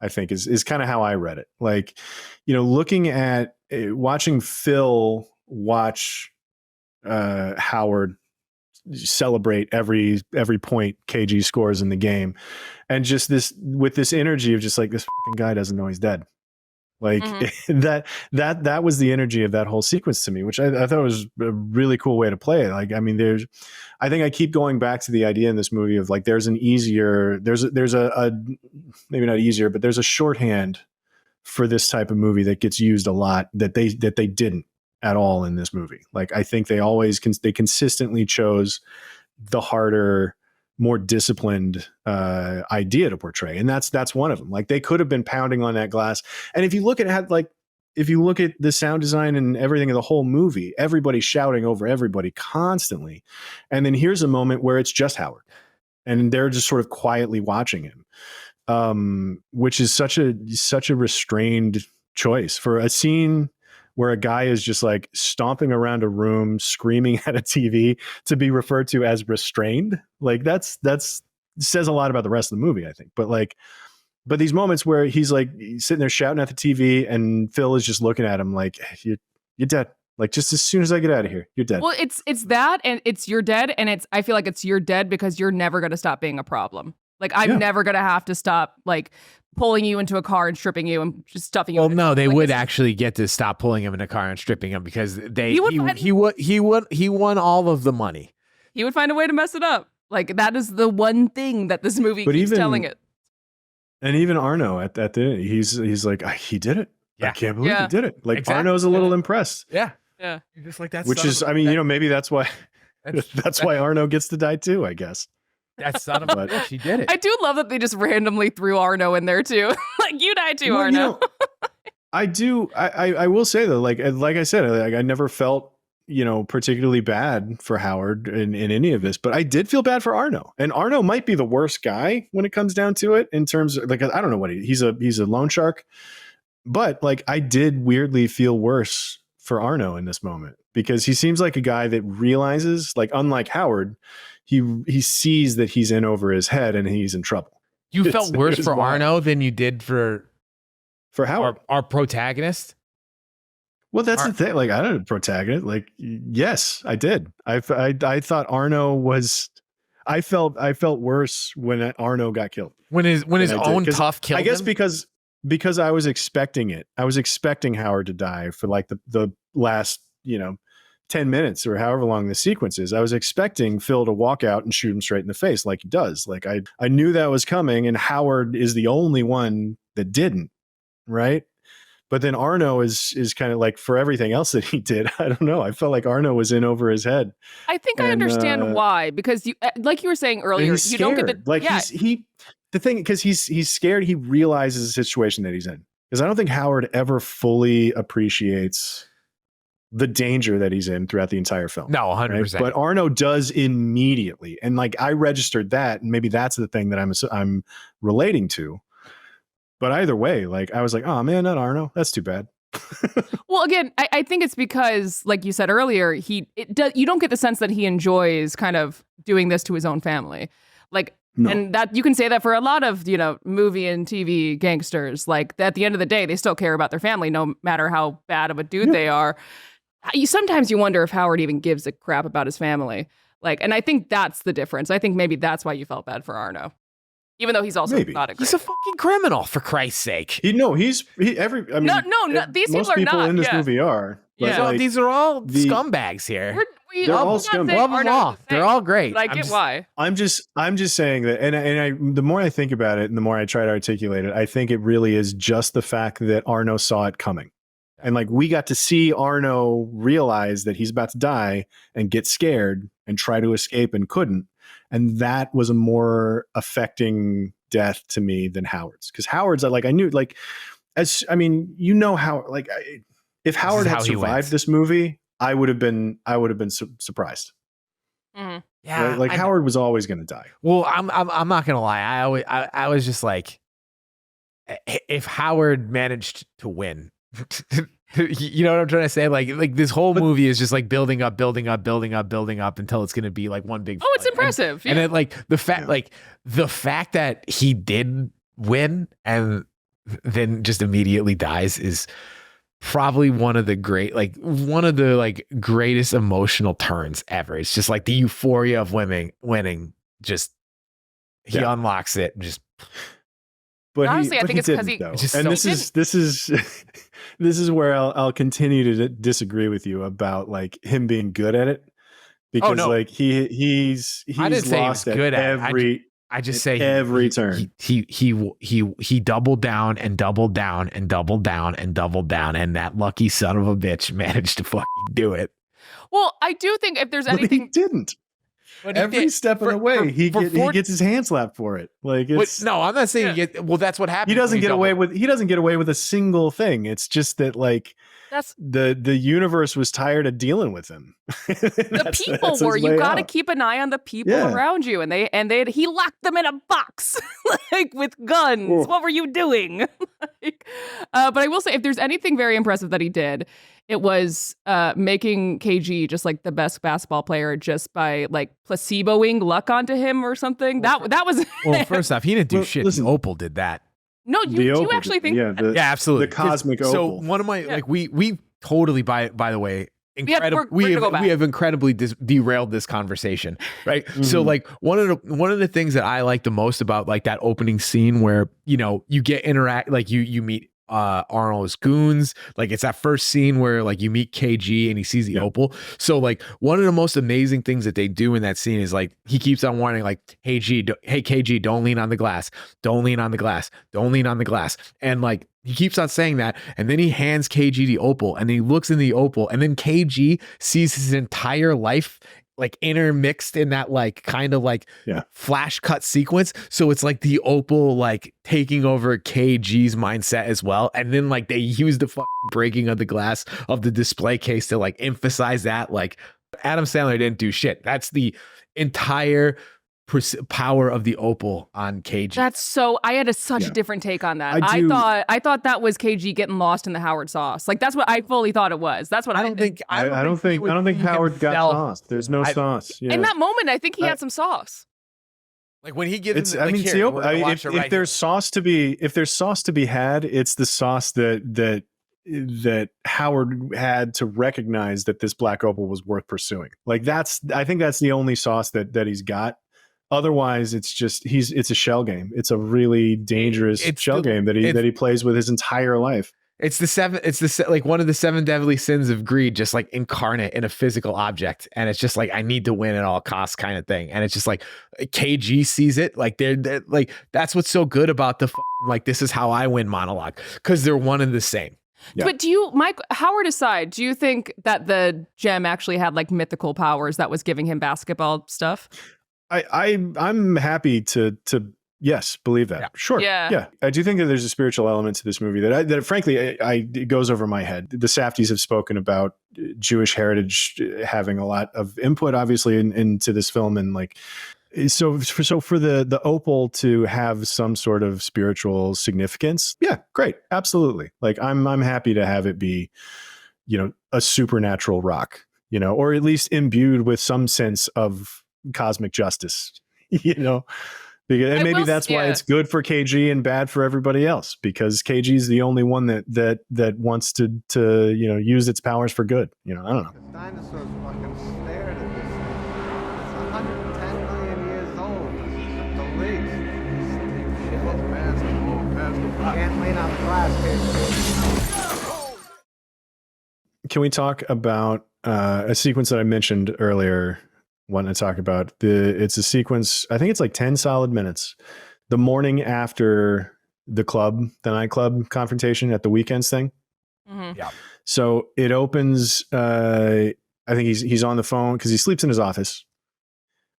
I think is kind of how I read it. Like, looking at watching Phil watch Howard celebrate every point KG scores in the game, and just with this energy of just like, this fucking guy doesn't know he's dead. Like, that was the energy of that whole sequence to me, which I thought was a really cool way to play it. Like, I mean, I think I keep going back to the idea in this movie of like, there's a maybe not easier, but there's a shorthand for this type of movie that gets used a lot that they didn't. at all in this movie. Like, I think they always they consistently chose the harder, more disciplined idea to portray, and that's one of them. Like, they could have been pounding on that glass, and if you look at the sound design and everything of the whole movie, everybody's shouting over everybody constantly, and then here's a moment where it's just Howard, and they're just sort of quietly watching him, which is such a restrained choice for a scene where a guy is just like stomping around a room, screaming at a TV, to be referred to as restrained. Like, that's says a lot about the rest of the movie, I think. But these moments where he's sitting there shouting at the TV, and Phil is just looking at him like, you're dead. Like, just as soon as I get out of here, you're dead. Well, it's that, and it's you're dead, and I feel like it's you're dead because you're never going to stop being a problem. Like, I'm never going to have to stop, like, pulling you into a car and stripping you and just stuffing you. Well, no, they would actually get to stop pulling him in a car and stripping him, because he won all of the money. He would find a way to mess it up. Like, that is the one thing that this movie keeps telling it. And even Arno at the end, he's like, he did it. Yeah. I can't believe he did it. Like, exactly. Arno's a little impressed. Yeah. Yeah. You're just like, that's which is, I mean, maybe that's why that's why Arno gets to die too, I guess. That son of a bitch, he did it. I do love that they just randomly threw Arno in there too. Like, you die too, Arno. I do. I will say though, like I said, I never felt, particularly bad for Howard in any of this, but I did feel bad for Arno, and Arno might be the worst guy when it comes down to it in terms of, like, I don't know what he's a loan shark, but like, I did weirdly feel worse for Arno in this moment, because he seems like a guy that realizes, like, unlike Howard, he sees that he's in over his head and he's in trouble. You felt worse for Arno than you did for Howard, our protagonist. Well, that's the thing. Like, I don't know, protagonist. Like, yes, I did. I thought Arno was. I felt worse when Arno got killed. When his own tough killed him? I guess because I was expecting it. I was expecting Howard to die for like the last 10 minutes or however long the sequence is. I was expecting Phil to walk out and shoot him straight in the face like he does. Like, I knew that was coming, and Howard is the only one that didn't, right? But then Arno is kind of like, for everything else that he did, I don't know. I felt like Arno was in over his head. I think I understand why, because you, like you were saying earlier, you don't get the, like, the thing, because he's scared. He realizes the situation that he's in, because I don't think Howard ever fully appreciates the danger that he's in throughout the entire film. No, 100%. Right? But Arno does immediately. And like, I registered that, and maybe that's the thing that I'm relating to. But either way, like, I was like, oh man, not Arno. That's too bad. Well, again, I think it's because, like you said earlier, you don't get the sense that he enjoys kind of doing this to his own family. Like, no. And that you can say that for a lot of, movie and TV gangsters. Like, at the end of the day, they still care about their family, no matter how bad of a dude they are. Sometimes you wonder if Howard even gives a crap about his family. Like, and I think that's the difference. I think maybe that's why you felt bad for Arno, even though he's also not a great. He's a fucking criminal, for Christ's sake. No, these people people in this movie are. Yeah, like, these are all scumbags here. They're all scumbags. They're all great. But I get why. I'm just saying that, and I the more I think about it, and the more I try to articulate it, I think it really is just the fact that Arno saw it coming. And like, we got to see Arno realize that he's about to die and get scared and try to escape and couldn't. And that was a more affecting death to me than Howard's. Because Howard's, like, I knew, like, how, like, if Howard had survived this movie, I would have been surprised. Mm-hmm. Yeah, right? Like, Howard was always going to die. Well, I'm not gonna lie. I was just like, if Howard managed to win. You know what I'm trying to say? Like this whole movie is just like building up until it's going to be like one big. Oh, it's impressive. And then like the fact that he did win and then just immediately dies is probably one of the greatest emotional turns ever. It's just like the euphoria of winning. Just he unlocks it. Just. But honestly, I think it's because this is where I'll continue to disagree with you about like him being good at it, because like he's lost at every. I just say every turn. He doubled down and doubled down and doubled down and doubled down, and that lucky son of a bitch managed to fucking do it. Well, I do think if there's anything, he didn't. Every step of the way, he gets his hand slapped for it. Like it's no, I'm not saying you get. Well, that's what happened. He doesn't get away with a single thing. It's just that like that's the universe was tired of dealing with him. The people were. You got to keep an eye on the people around you, and he locked them in a box like with guns. Ooh. What were you doing? But I will say, if there's anything very impressive that he did, it was making KG just like the best basketball player just by like placeboing luck onto him or something. That was. Well, first off, he didn't do shit. Listen, Opal did that. No, you actually think? Yeah, absolutely. The cosmic Opal. So one of my like we totally by the way. We have incredibly derailed this conversation, right? Mm-hmm. So like one of the things that I like the most about like that opening scene where you get like you meet Arno's goons, like it's that first scene where like you meet KG and he sees the opal. So like one of the most amazing things that they do in that scene is like he keeps on warning like, hey KG, don't lean on the glass, don't lean on the glass, don't lean on the glass, and like he keeps on saying that, and then he hands KG the opal, and he looks in the opal, and then KG sees his entire life like intermixed in that like kind of like flash cut sequence. So it's like the opal like taking over KG's mindset as well. And then like they use the fucking breaking of the glass of the display case to like emphasize that like Adam Sandler didn't do shit. That's the entire power of the opal on KG. That's so. I had such a different take on that. I thought that was KG getting lost in the Howard sauce. Like that's what I fully thought it was. That's what I don't think. I don't think Howard got sauce. There's no sauce. Yeah. In that moment, I think he had some sauce. Like when he gives. If there's sauce to be had, it's the sauce that Howard had to recognize that this black opal was worth pursuing. Like I think that's the only sauce that he's got. Otherwise, it's just it's a shell game. It's a really dangerous shell game that he plays with his entire life. It's like one of the 7 deadly sins of greed, just like incarnate in a physical object, and it's just like I need to win at all costs kind of thing. And it's just like KG sees it, like they're like that's what's so good about the like this is how I win monologue, because they're one and the same. Yeah. But Mike, Howard aside, do you think that the gem actually had like mythical powers that was giving him basketball stuff? I'm happy to yes, believe that. Yeah. Sure. Yeah. I do think that there's a spiritual element to this movie that frankly, it goes over my head. The Safdies have spoken about Jewish heritage having a lot of input, obviously, into this film. And like, so for the opal to have some sort of spiritual significance. Yeah, great. Absolutely. Like I'm happy to have it be, a supernatural rock, or at least imbued with some sense of cosmic justice, and maybe that's why it's good for KG and bad for everybody else, because KG is the only one that wants to use its powers for good. I don't know. The dinosaurs fucking stared at this thing. It's 110 million years old at the least. Shit was basketball. Can't lean on the glass, KG. Can we talk about a sequence that I mentioned earlier? Want to talk about it's a sequence. I think it's like 10 solid minutes. The morning after the nightclub confrontation at the Weekends thing. Mm-hmm. Yeah. So it opens. I think he's on the phone because he sleeps in his office,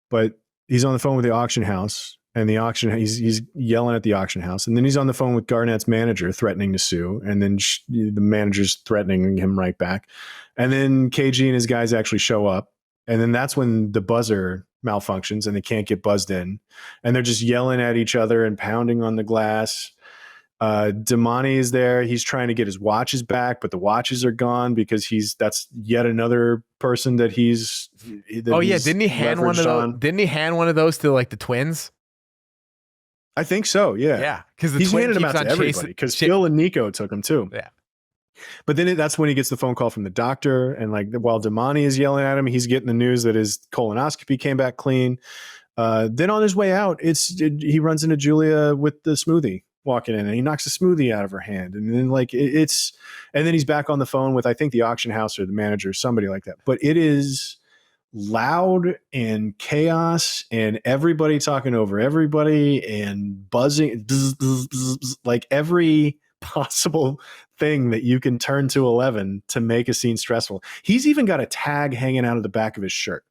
but he's on the phone with the auction house, and he's yelling at the auction house, and then he's on the phone with Garnett's manager threatening to sue, and then the manager's threatening him right back, and then KG and his guys actually show up. And then that's when the buzzer malfunctions and they can't get buzzed in. And they're just yelling at each other and pounding on the glass. Damani is there. He's trying to get his watches back, but the watches are gone because that's yet another person that he's. Didn't he hand one of those? Didn't he hand one of those to like the twins? I think so. Yeah. Yeah. Because he's handed them out to everybody because Phil and Nico took them too. Yeah. But then that's when he gets the phone call from the doctor. And like while Damani is yelling at him, he's getting the news that his colonoscopy came back clean. Then on his way out, he runs into Julia with the smoothie walking in, and he knocks the smoothie out of her hand. And then and then he's back on the phone with, I think, the auction house or the manager, somebody like that. But it is loud and chaos and everybody talking over everybody and buzzing, like every possible thing that you can turn to 11 to make a scene stressful. He's even got a tag hanging out of the back of his shirt.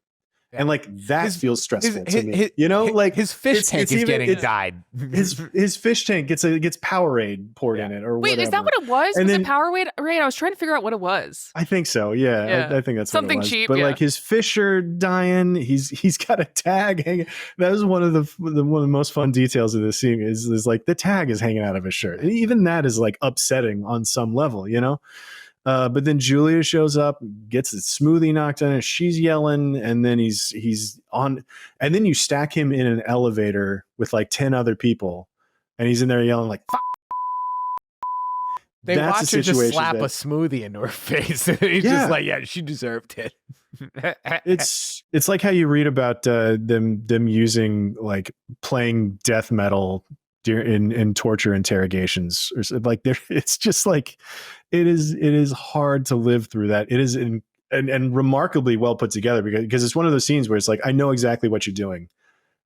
And like that feels stressful to me. Like his fish tank is getting dyed. His fish tank gets Powerade poured in it, or wait, whatever. Is that what it was? Was it Powerade? I was trying to figure out what it was. I think so. Yeah. I think that's something what it was. cheap. But like his fish are dying. He's got a tag hanging. That was one of the most fun details of this scene. Is like the tag is hanging out of his shirt. And even that is like upsetting on some level, you know. But then Julia shows up, gets the smoothie knocked on her. She's yelling, and then he's on. And then you stack him in an elevator with like 10 other people, and he's in there yelling like, "Fuck." They watch her just slap a smoothie into her face. He's just like, yeah, she deserved it. It's like how you read about them using like playing death metal in torture interrogations, or like it's just like it is hard to live through that. It is and remarkably well put together because it's one of those scenes where it's like, I know exactly what you're doing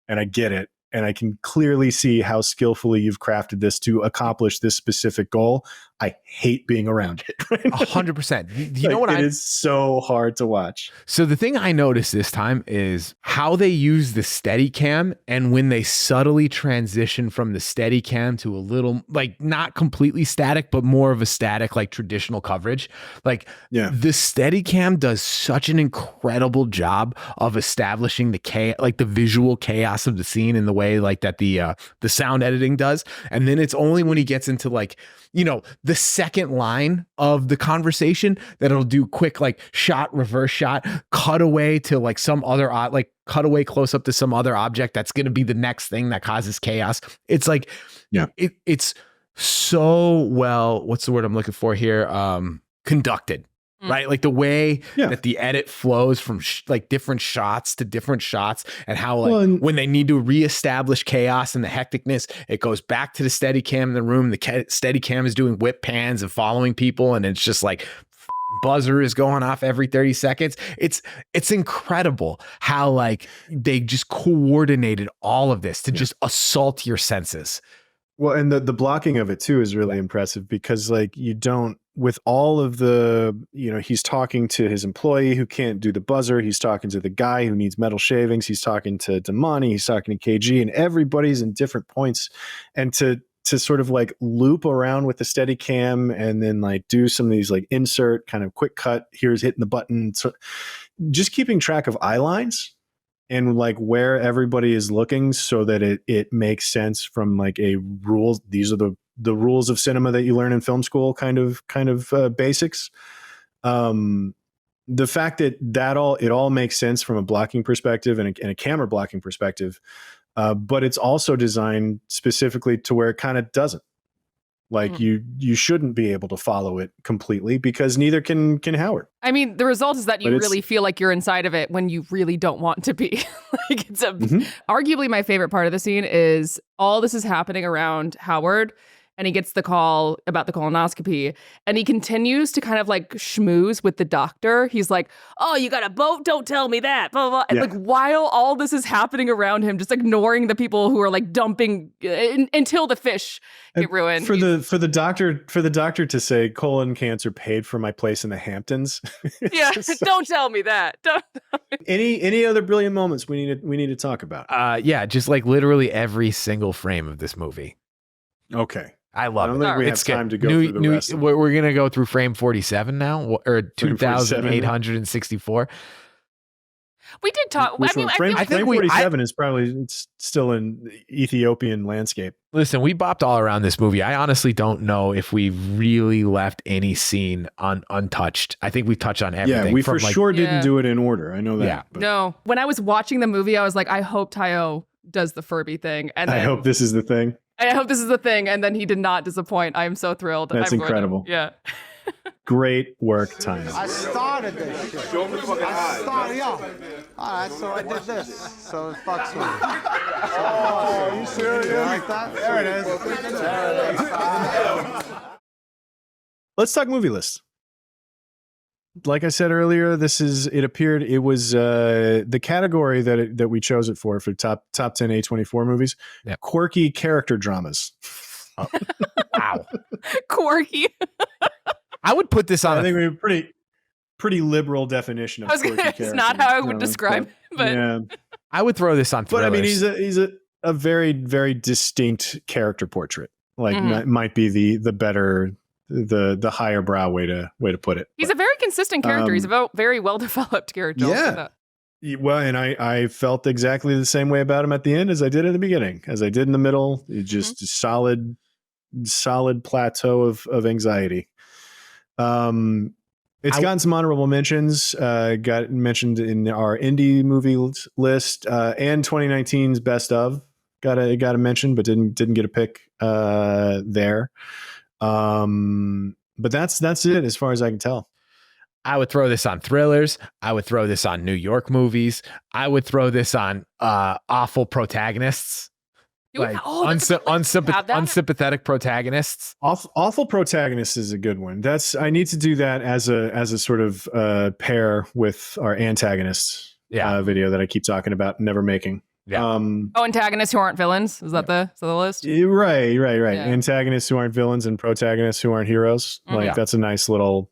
and I get it. And I can clearly see how skillfully you've crafted this to accomplish this specific goal. I hate being around it. 100%. You know what? It is so hard to watch. So the thing I noticed this time is how they use the Steadicam, and when they subtly transition from the Steadicam to a little, like, not completely static, but more of a static, like traditional coverage. Like, the Steadicam does such an incredible job of establishing the visual chaos of the scene in the way like that the sound editing does. And then it's only when he gets into like, you know, the second line of the conversation that it'll do quick, like shot, reverse shot, cut away to like some other, like cut away close up to some other object that's going to be the next thing that causes chaos. It's like, it's so well, what's the word I'm looking for here? Conducted. Right? Like the way that the edit flows from like different shots to different shots, and how like when they need to reestablish chaos and the hecticness, it goes back to the Steadicam in the room. The Steadicam is doing whip pans and following people, and it's just like buzzer is going off every 30 seconds. It's incredible how like they just coordinated all of this to just assault your senses. Well, and the blocking of it too is really impressive because like you don't, with all of the, you know, he's talking to his employee who can't do the buzzer. He's talking to the guy who needs metal shavings. He's talking to Damani. He's talking to KG, and everybody's in different points. And to sort of like loop around with the Steadicam and then like do some of these like insert kind of quick cut. Here's hitting the button. So just keeping track of eye lines and like where everybody is looking so that it makes sense from like a rules. These are the rules of cinema that you learn in film school, kind of basics. The fact that it all makes sense from a blocking perspective and a camera blocking perspective, but it's also designed specifically to where it kind of doesn't. Like you shouldn't be able to follow it completely because neither can Howard. I mean, the result is that you really feel like you're inside of it when you really don't want to be. Like it's arguably my favorite part of the scene is all this is happening around Howard, and he gets the call about the colonoscopy, and he continues to kind of like schmooze with the doctor. He's like, "Oh, you got a boat? Don't tell me that." Blah, blah, blah. And like while all this is happening around him, just ignoring the people who are like dumping until the fish get ruined. For the doctor to say colon cancer paid for my place in the Hamptons. Don't tell me that. Don't tell me. Any other brilliant moments we need to talk about? Just like literally every single frame of this movie. Okay. I love it. I don't think we have time to go through the rest. We're going to go through frame 47 now, or 2,864. We did talk. I think frame 47 is probably still an Ethiopian landscape. Listen, we bopped all around this movie. I honestly don't know if we really left any scene untouched. I think we touched on everything. Yeah, we for sure didn't do it in order. I know that. Yeah. No, when I was watching the movie, I was like, I hope Tayo does the Furby thing. And I hope this is the thing. I hope this is the thing. And then he did not disappoint. I am so thrilled. That's incredible. Yeah. Great work, Tayo. I started this shit. Show me fucking eyes. All right, so I did this. So it fucks with me. Oh, you serious? You like that? There it is. Let's talk movie lists. like I said earlier, it was the category that we chose it for top 10 A24 movies. Yeah. Quirky character dramas. Wow. Quirky. I would put this on. I think we have a pretty liberal definition of quirky character. It's not how I would describe it, but yeah. I would throw this on thrillers. But I mean, he's a very, very distinct character portrait. Like might be the better, the higher brow way to put it. He's a very consistent character. He's a very well developed character. Yeah. Well, and I felt exactly the same way about him at the end as I did at the beginning, as I did in the middle. It's just a solid plateau of anxiety. It's gotten some honorable mentions. Got mentioned in our indie movie list, and 2019's best of got a mention, but didn't get a pick there. But that's it as far as I can tell. I would throw this on thrillers. I would throw this on New York movies. I would throw this on awful protagonists. Like unsympathetic protagonists. Awful protagonists is a good one. I need to do that as a sort of pair with our antagonists video that I keep talking about never making. Yeah. Antagonists who aren't villains. Is that the list? Right. Yeah. Antagonists who aren't villains and protagonists who aren't heroes. That's a nice little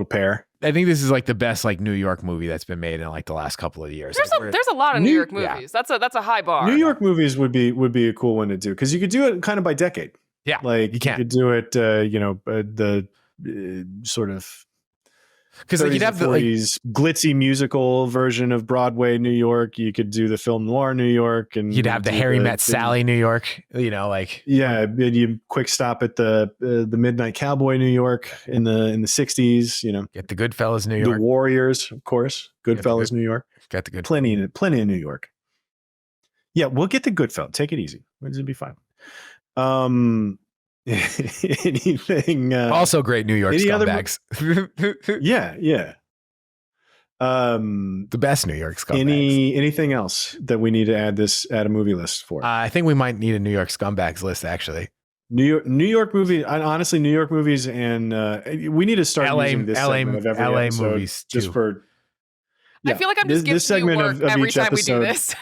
pair. I think this is like the best like New York movie that's been made in like the last couple of years. There's a lot of New York movies. That's a high bar. New York movies would be a cool one to do because you could do it kind of by decade. Yeah, like you could do it. The sort of because like, you'd have the 40s glitzy musical version of Broadway New York. You could do the film noir New York, and you'd have the Harry Met Sally New York. You you quick stop at the Midnight Cowboy New York in the 60s. Get the Goodfellas New York, the Warriors, of course, Goodfellas New York. Got the good plenty in New York. Yeah, we'll get the Goodfellas. Take it easy. It'll be fine. Anything also great New York scumbags. Yeah. The best New York scumbags. Anything else that we need to add a movie list for? I think we might need a New York scumbags list actually. New York movie. Honestly, New York movies, and we need to start using this segment of every LA episode movies just too. for. I feel like I'm just giving you work every time we do this.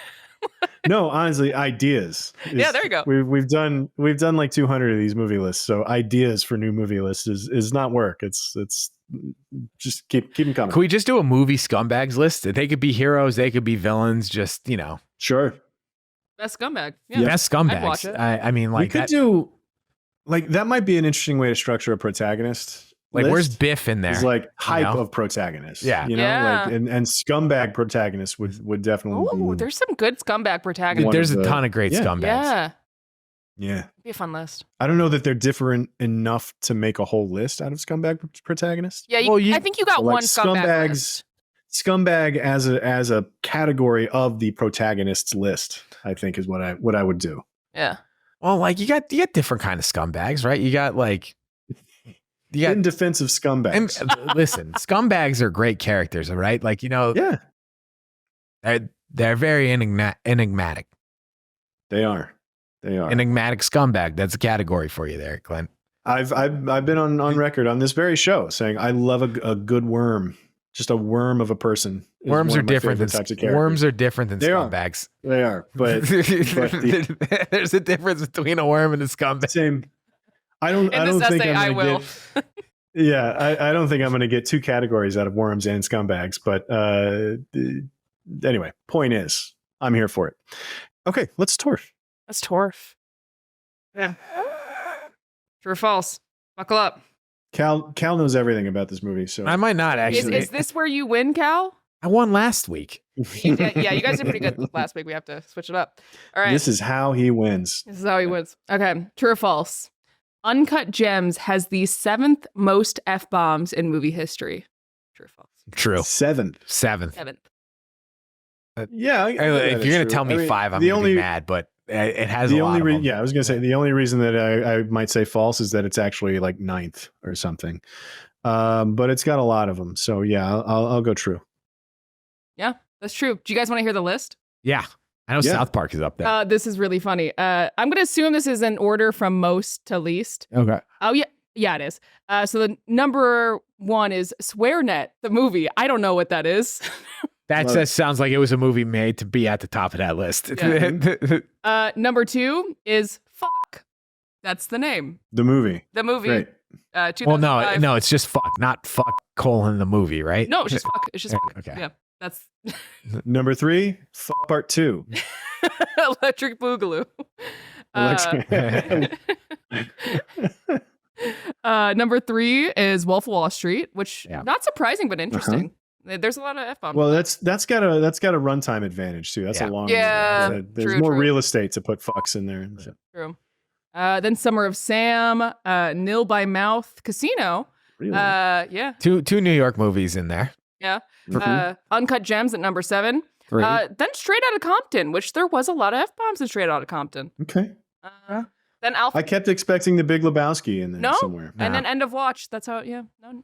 No, honestly, ideas. Yeah, there you go. We've done like 200 of these movie lists, so ideas for new movie lists is not work. It's just keep them coming. Can we just do a movie scumbags list? They could be heroes, they could be villains. Just sure. Best scumbag. Yeah. Best scumbags. I'd watch it. I mean, like we could do like that might be an interesting way to structure a protagonist. Like list. Where's Biff in there? It's like hype of protagonists. Yeah. Like and scumbag protagonists would definitely. Oh, there's some good scumbag protagonists. There's a ton of great scumbags. Yeah. It'd be a fun list. I don't know that they're different enough to make a whole list out of scumbag protagonists. Yeah, I think you got one scumbag list. Scumbag as a category of the protagonists list, I think is what I would do. Yeah. Well, like you got different kind of scumbags, right? You got like in defense of scumbags. And listen, scumbags are great characters, all right? Like, yeah. They're very enigmatic. They are. Enigmatic scumbag. That's a category for you there, Clint. I've been on record on this very show saying I love a good worm. Just a worm of a person. Worms are different than scumbags. They are. But there's a difference between a worm and a scumbag. Same. I don't think I'm going to get. Yeah, I don't think I'm going to get two categories out of worms and scumbags. But anyway, point is, I'm here for it. Okay, let's torf. Let's torf. Yeah. True or false? Buckle up. Cal knows everything about this movie, so I might not actually. Is this where you win, Cal? I won last week. Yeah, you guys did pretty good last week. We have to switch it up. All right. This is how he wins. Okay, true or false? Uncut Gems has the 7th most F-bombs in movie history. True or false? True. 7th. Yeah. If you're going to tell me 5, I'm going to be mad, but it has a lot of them. Yeah, I was going to say the only reason that I might say false is that it's actually like 9th or something. But it's got a lot of them. So yeah, I'll go true. Yeah, that's true. Do you guys want to hear the list? Yeah. I know South Park is up there. This is really funny. I'm going to assume this is in order from most to least. Okay. Oh, yeah. Yeah, it is. So the number 1 is SwearNet, the movie. I don't know what that is. That sounds like it was a movie made to be at the top of that list. Yeah. Number 2 is Fuck. That's the name. The movie. The movie. Right. Well, no, it's just Fuck, not Fuck : the movie, right? No, it's just Fuck. It's just Fuck. Okay. Yeah, that's Number 3, Fuck Part 2. Electric Boogaloo. Number 3 is Wolf of Wall Street, which not surprising but interesting. There's a lot of F-bombs. Well, that's got a runtime advantage too. That's a long. Yeah, there's more real estate to put fucks in there. True. Then Summer of Sam, Nil by Mouth, Casino. Really? Yeah. Two New York movies in there. Yeah. Uncut Gems at number 7. Then Straight Outta Compton, which there was a lot of F-bombs in Straight Outta Compton. Okay. Then Alpha. I kept expecting the Big Lebowski in there somewhere. And then End of Watch. That's how. Yeah. No.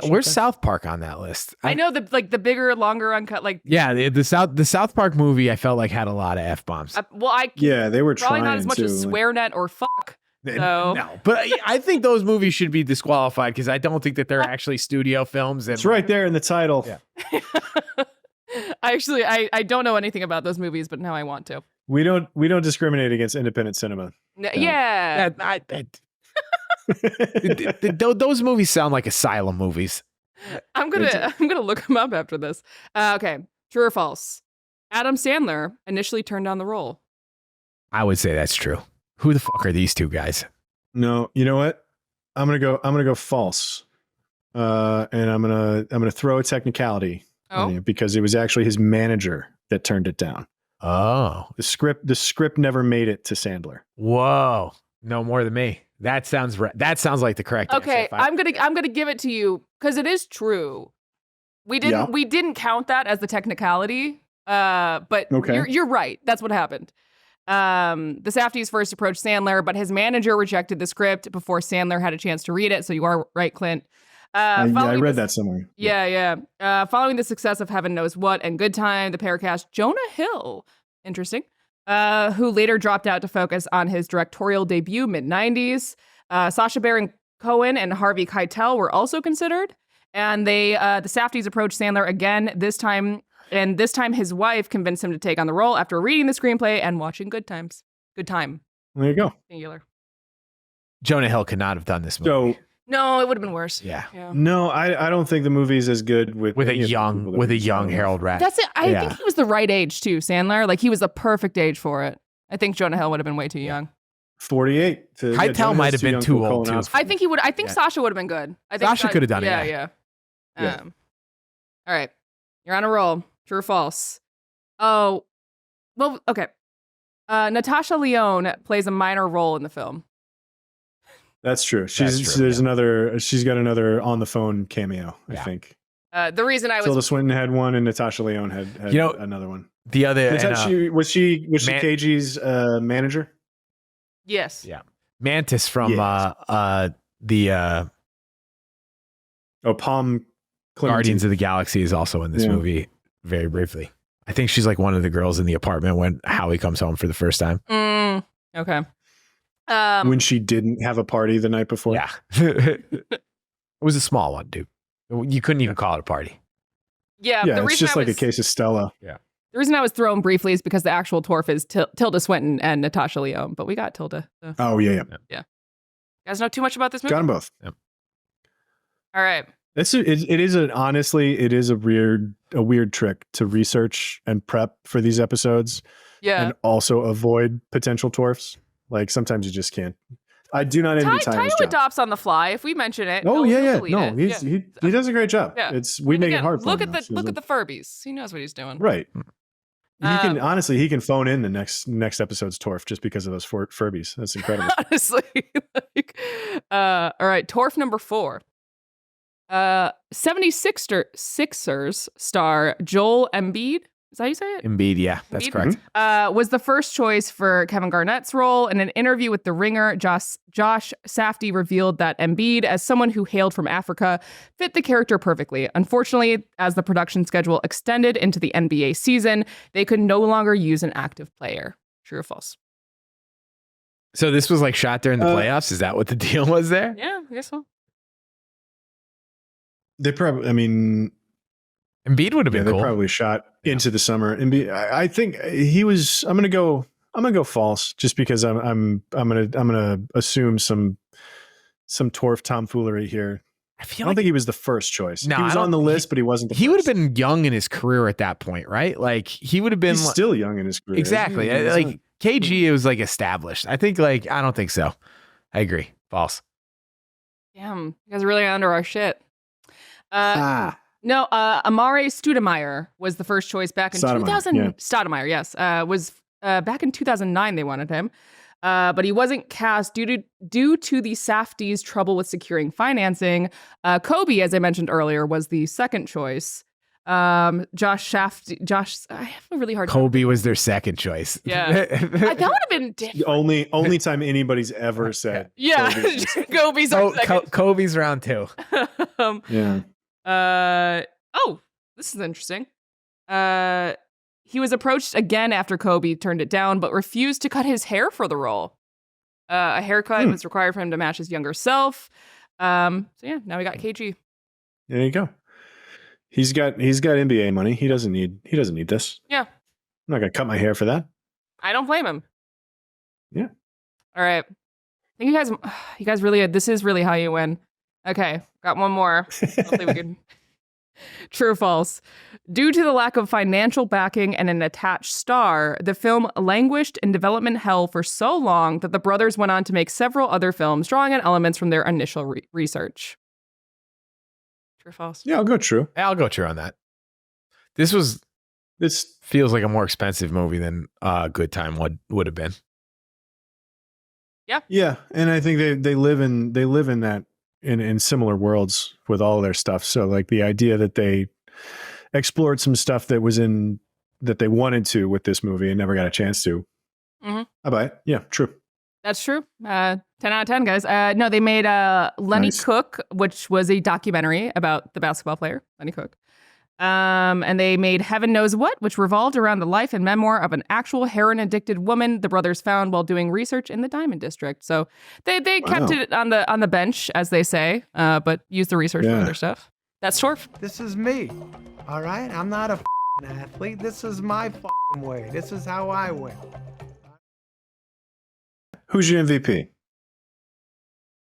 Where's South Park on that list? I know the bigger, longer uncut the South Park movie I felt like had a lot of F-bombs. They were probably trying not as much as SwearNet or Fuck. So. No, but I think those movies should be disqualified because I don't think that they're actually studio films. And it's right there in the title. Yeah. I don't know anything about those movies, but now I want to. We don't discriminate against independent cinema. Yeah. Those movies sound like asylum movies. I'm gonna look them up after this. Okay, true or false? Adam Sandler initially turned down the role. I would say that's true. Who the fuck are these two guys? No, you know what? I'm gonna go false. And I'm gonna throw a technicality on you because it was actually his manager that turned it down. Oh, the script never made it to Sandler. Whoa, no more than me. That sounds like the correct answer. Okay, I'm gonna give it to you because it is true. We didn't count that as the technicality. But you're right. That's what happened. The Safdies first approached Sandler, but his manager rejected the script before Sandler had a chance to read it. So you are right, Clint. I read that somewhere. Yeah. Following the success of Heaven Knows What and Good Time, the pair cast Jonah Hill. Interesting. Who later dropped out to focus on his directorial debut mid-90s. Sacha Baron Cohen and Harvey Keitel were also considered. And the Safdies approached Sandler again this time. And this time his wife convinced him to take on the role after reading the screenplay and watching Good Time. There you go. Singular. Jonah Hill could not have done this movie. No, it would have been worse. Yeah. No, I don't think the movie's as good with a young Harold Ramis. That's it. I think he was the right age too, Sandler. Like he was the perfect age for it. I think Jonah Hill would have been way too young. 48. Keitel might have been too old too. I think he would. I think Sacha would have been good. I think Sacha could have done it. Yeah. All right, you're on a roll. True or false? Oh, well, okay. Natasha Lyonne plays a minor role in the film. That's true. She's got another on the phone cameo, I think. The reason I was Tilda Swinton had one and Natasha Lyonne had another one. The other was she Cage's manager? Yes. Yeah. Mantis from Palm Guardians of the Galaxy is also in this movie very briefly. I think she's like one of the girls in the apartment when Howie comes home for the first time. Okay. When she didn't have a party the night before. Yeah. It was a small one, dude. You couldn't even call it a party. Yeah. It's just like a case of Stella. Yeah. The reason I was thrown briefly is because the actual Torf is Tilda Swinton and Natasha Lyonne, but we got Tilda. So. Oh, yeah. You guys know too much about this movie? Got them both. Yep. All right. It is a weird trick to research and prep for these episodes. Yeah. And also avoid potential Torfs. Like sometimes you just can't. I do not envy Tayo adopts on the fly. If we mention it, he does a great job. Yeah. We make it hard for him. Look at the Furbies. He knows what he's doing. Right. He can phone in the next episode's Torf just because of those Furbies. That's incredible. Honestly. All right, Torf number 4. 76ers star Joel Embiid. Is that how you say it? Embiid, yeah, that's correct. Was the first choice for Kevin Garnett's role. In an interview with The Ringer, Josh Safdie revealed that Embiid, as someone who hailed from Africa, fit the character perfectly. Unfortunately, as the production schedule extended into the NBA season, they could no longer use an active player. True or false? So this was like shot during the playoffs. Is that what the deal was there? Yeah, I guess so. They probably, I mean, Embiid would have been they cool. probably shot into the summer. Embiid, I think he was. I'm gonna go false, just because I'm gonna assume some Torf tomfoolery here. I don't think he was the first choice. No, he was on the list, but he wasn't. He would have been young in his career at that point, right? Like he would have been. He's still young in his career. Exactly. Like KG, it was like established. I think I don't think so. I agree. False. Damn, you guys are really under our shit. No, Amare Stoudemire was the first choice back in 2000. Yeah. Stoudemire, yes, was back in 2009. They wanted him, but he wasn't cast due to the Safdies' trouble with securing financing. Kobe, as I mentioned earlier, was the second choice. Josh, I have a really hard time. Kobe was their second choice. Yeah, that would have been different. Only time anybody's ever said. Yeah, Kobe's our second. Kobe's round 2. Yeah. Oh, this is interesting. He was approached again after Kobe turned it down, but refused to cut his hair for the role. A haircut was required for him to match his younger self. So yeah, now we got KG. There you go. He's got NBA money. He doesn't need this. Yeah. I'm not gonna cut my hair for that. I don't blame him. Yeah. All right. I think you guys really, this is really how you win. Okay, got one more. Hopefully we can. True or false? Due to the lack of financial backing and an attached star, the film languished in development hell for so long that the brothers went on to make several other films, drawing on elements from their initial research. True or false? Yeah, I'll go true. I'll go true on that. This feels like a more expensive movie than Good Time would have been. Yeah. Yeah, and I think they live in that. In similar worlds with all of their stuff. So like the idea that they explored some stuff that they wanted to with this movie and never got a chance to. Mm-hmm. I buy it. Yeah, true. That's true. 10 out of 10, guys. No, they made Lenny Cook, which was a documentary about the basketball player, Lenny Cook. And they made Heaven Knows What, which revolved around the life and memoir of an actual heroin-addicted woman the brothers found while doing research in the Diamond District. So they kept it on the bench, as they say, but used the research for other stuff. That's Torf. This is me, all right? I'm not a athlete. This is my way. This is how I win. Who's your MVP?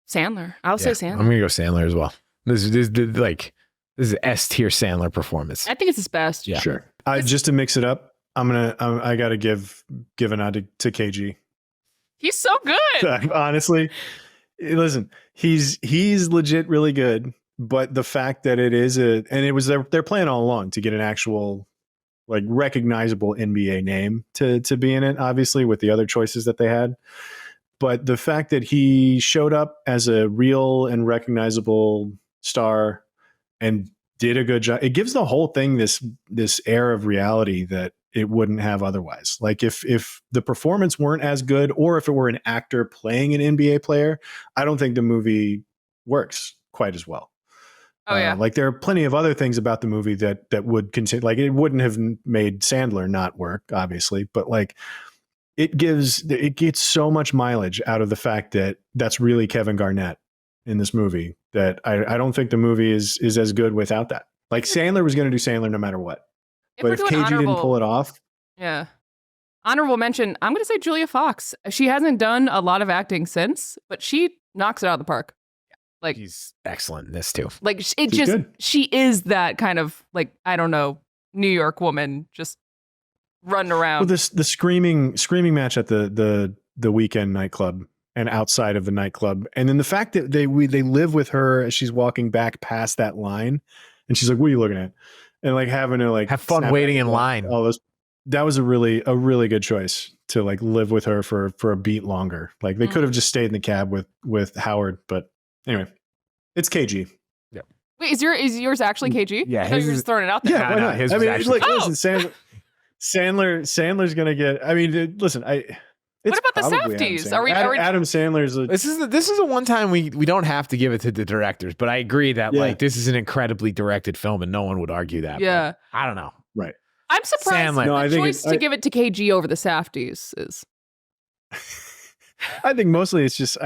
Sandler. I'll say Sandler. I'm gonna go Sandler as well. This is S tier Sandler performance. I think it's his best. Yeah, sure. Just to mix it up, I gotta give a nod to KG. He's so good. Honestly, listen, he's legit really good. But the fact that it is their plan all along to get an actual like recognizable NBA name to be in it, obviously with the other choices that they had. But the fact that he showed up as a real and recognizable star and did a good job, it gives the whole thing this air of reality that it wouldn't have otherwise. Like if the performance weren't as good, or if it were an actor playing an NBA player, I don't think the movie works quite as well. Oh yeah. Like there are plenty of other things about the movie that would continue. Like it wouldn't have made Sandler not work, obviously, but like it gets so much mileage out of the fact that that's really Kevin Garnett in this movie that I don't think the movie is as good without that. Like Sandler was going to do Sandler no matter what, but if KG didn't pull it off. Yeah. Honorable mention. I'm going to say Julia Fox. She hasn't done a lot of acting since, but she knocks it out of the park. Like he's excellent in this too. Like she is that kind of like, I don't know, New York woman just running around. Well, the screaming match at the Weekend nightclub and outside of the nightclub, and then the fact that they live with her as she's walking back past that line, and she's like, "What are you looking at?" And like having to like have fun waiting in line. All those. That was a really good choice to like live with her for a beat longer. Like they could have just stayed in the cab with Howard, but. Anyway, it's KG. Yeah. Wait, is yours actually KG? Yeah, I thought you were just throwing it out there. Yeah, why not? His I mean, actually, listen, Sandler's gonna get. I mean, listen, what about the Safdies? Adam Sandler's. This is a one time we don't have to give it to the directors, but I agree that like this is an incredibly directed film, and no one would argue that. Yeah, I don't know. Right. I'm surprised Sandler. the choice to give it to KG over the Safdies is. I think mostly it's just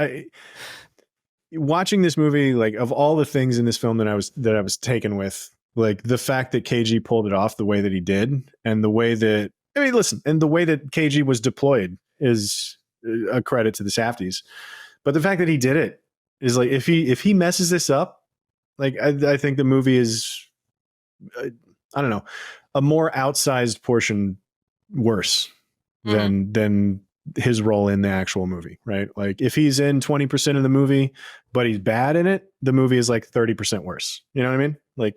watching this movie, like of all the things in this film that I was taken with, like the fact that KG pulled it off the way that he did, and the way that and the way that KG was deployed is a credit to the Safdies. But the fact that he did it is like, if he messes this up, like I think the movie is, I don't know, a more outsized portion worse than his role in the actual movie, right? Like if he's in 20% of the movie, but he's bad in it, the movie is like 30% worse. You know what I mean? Like,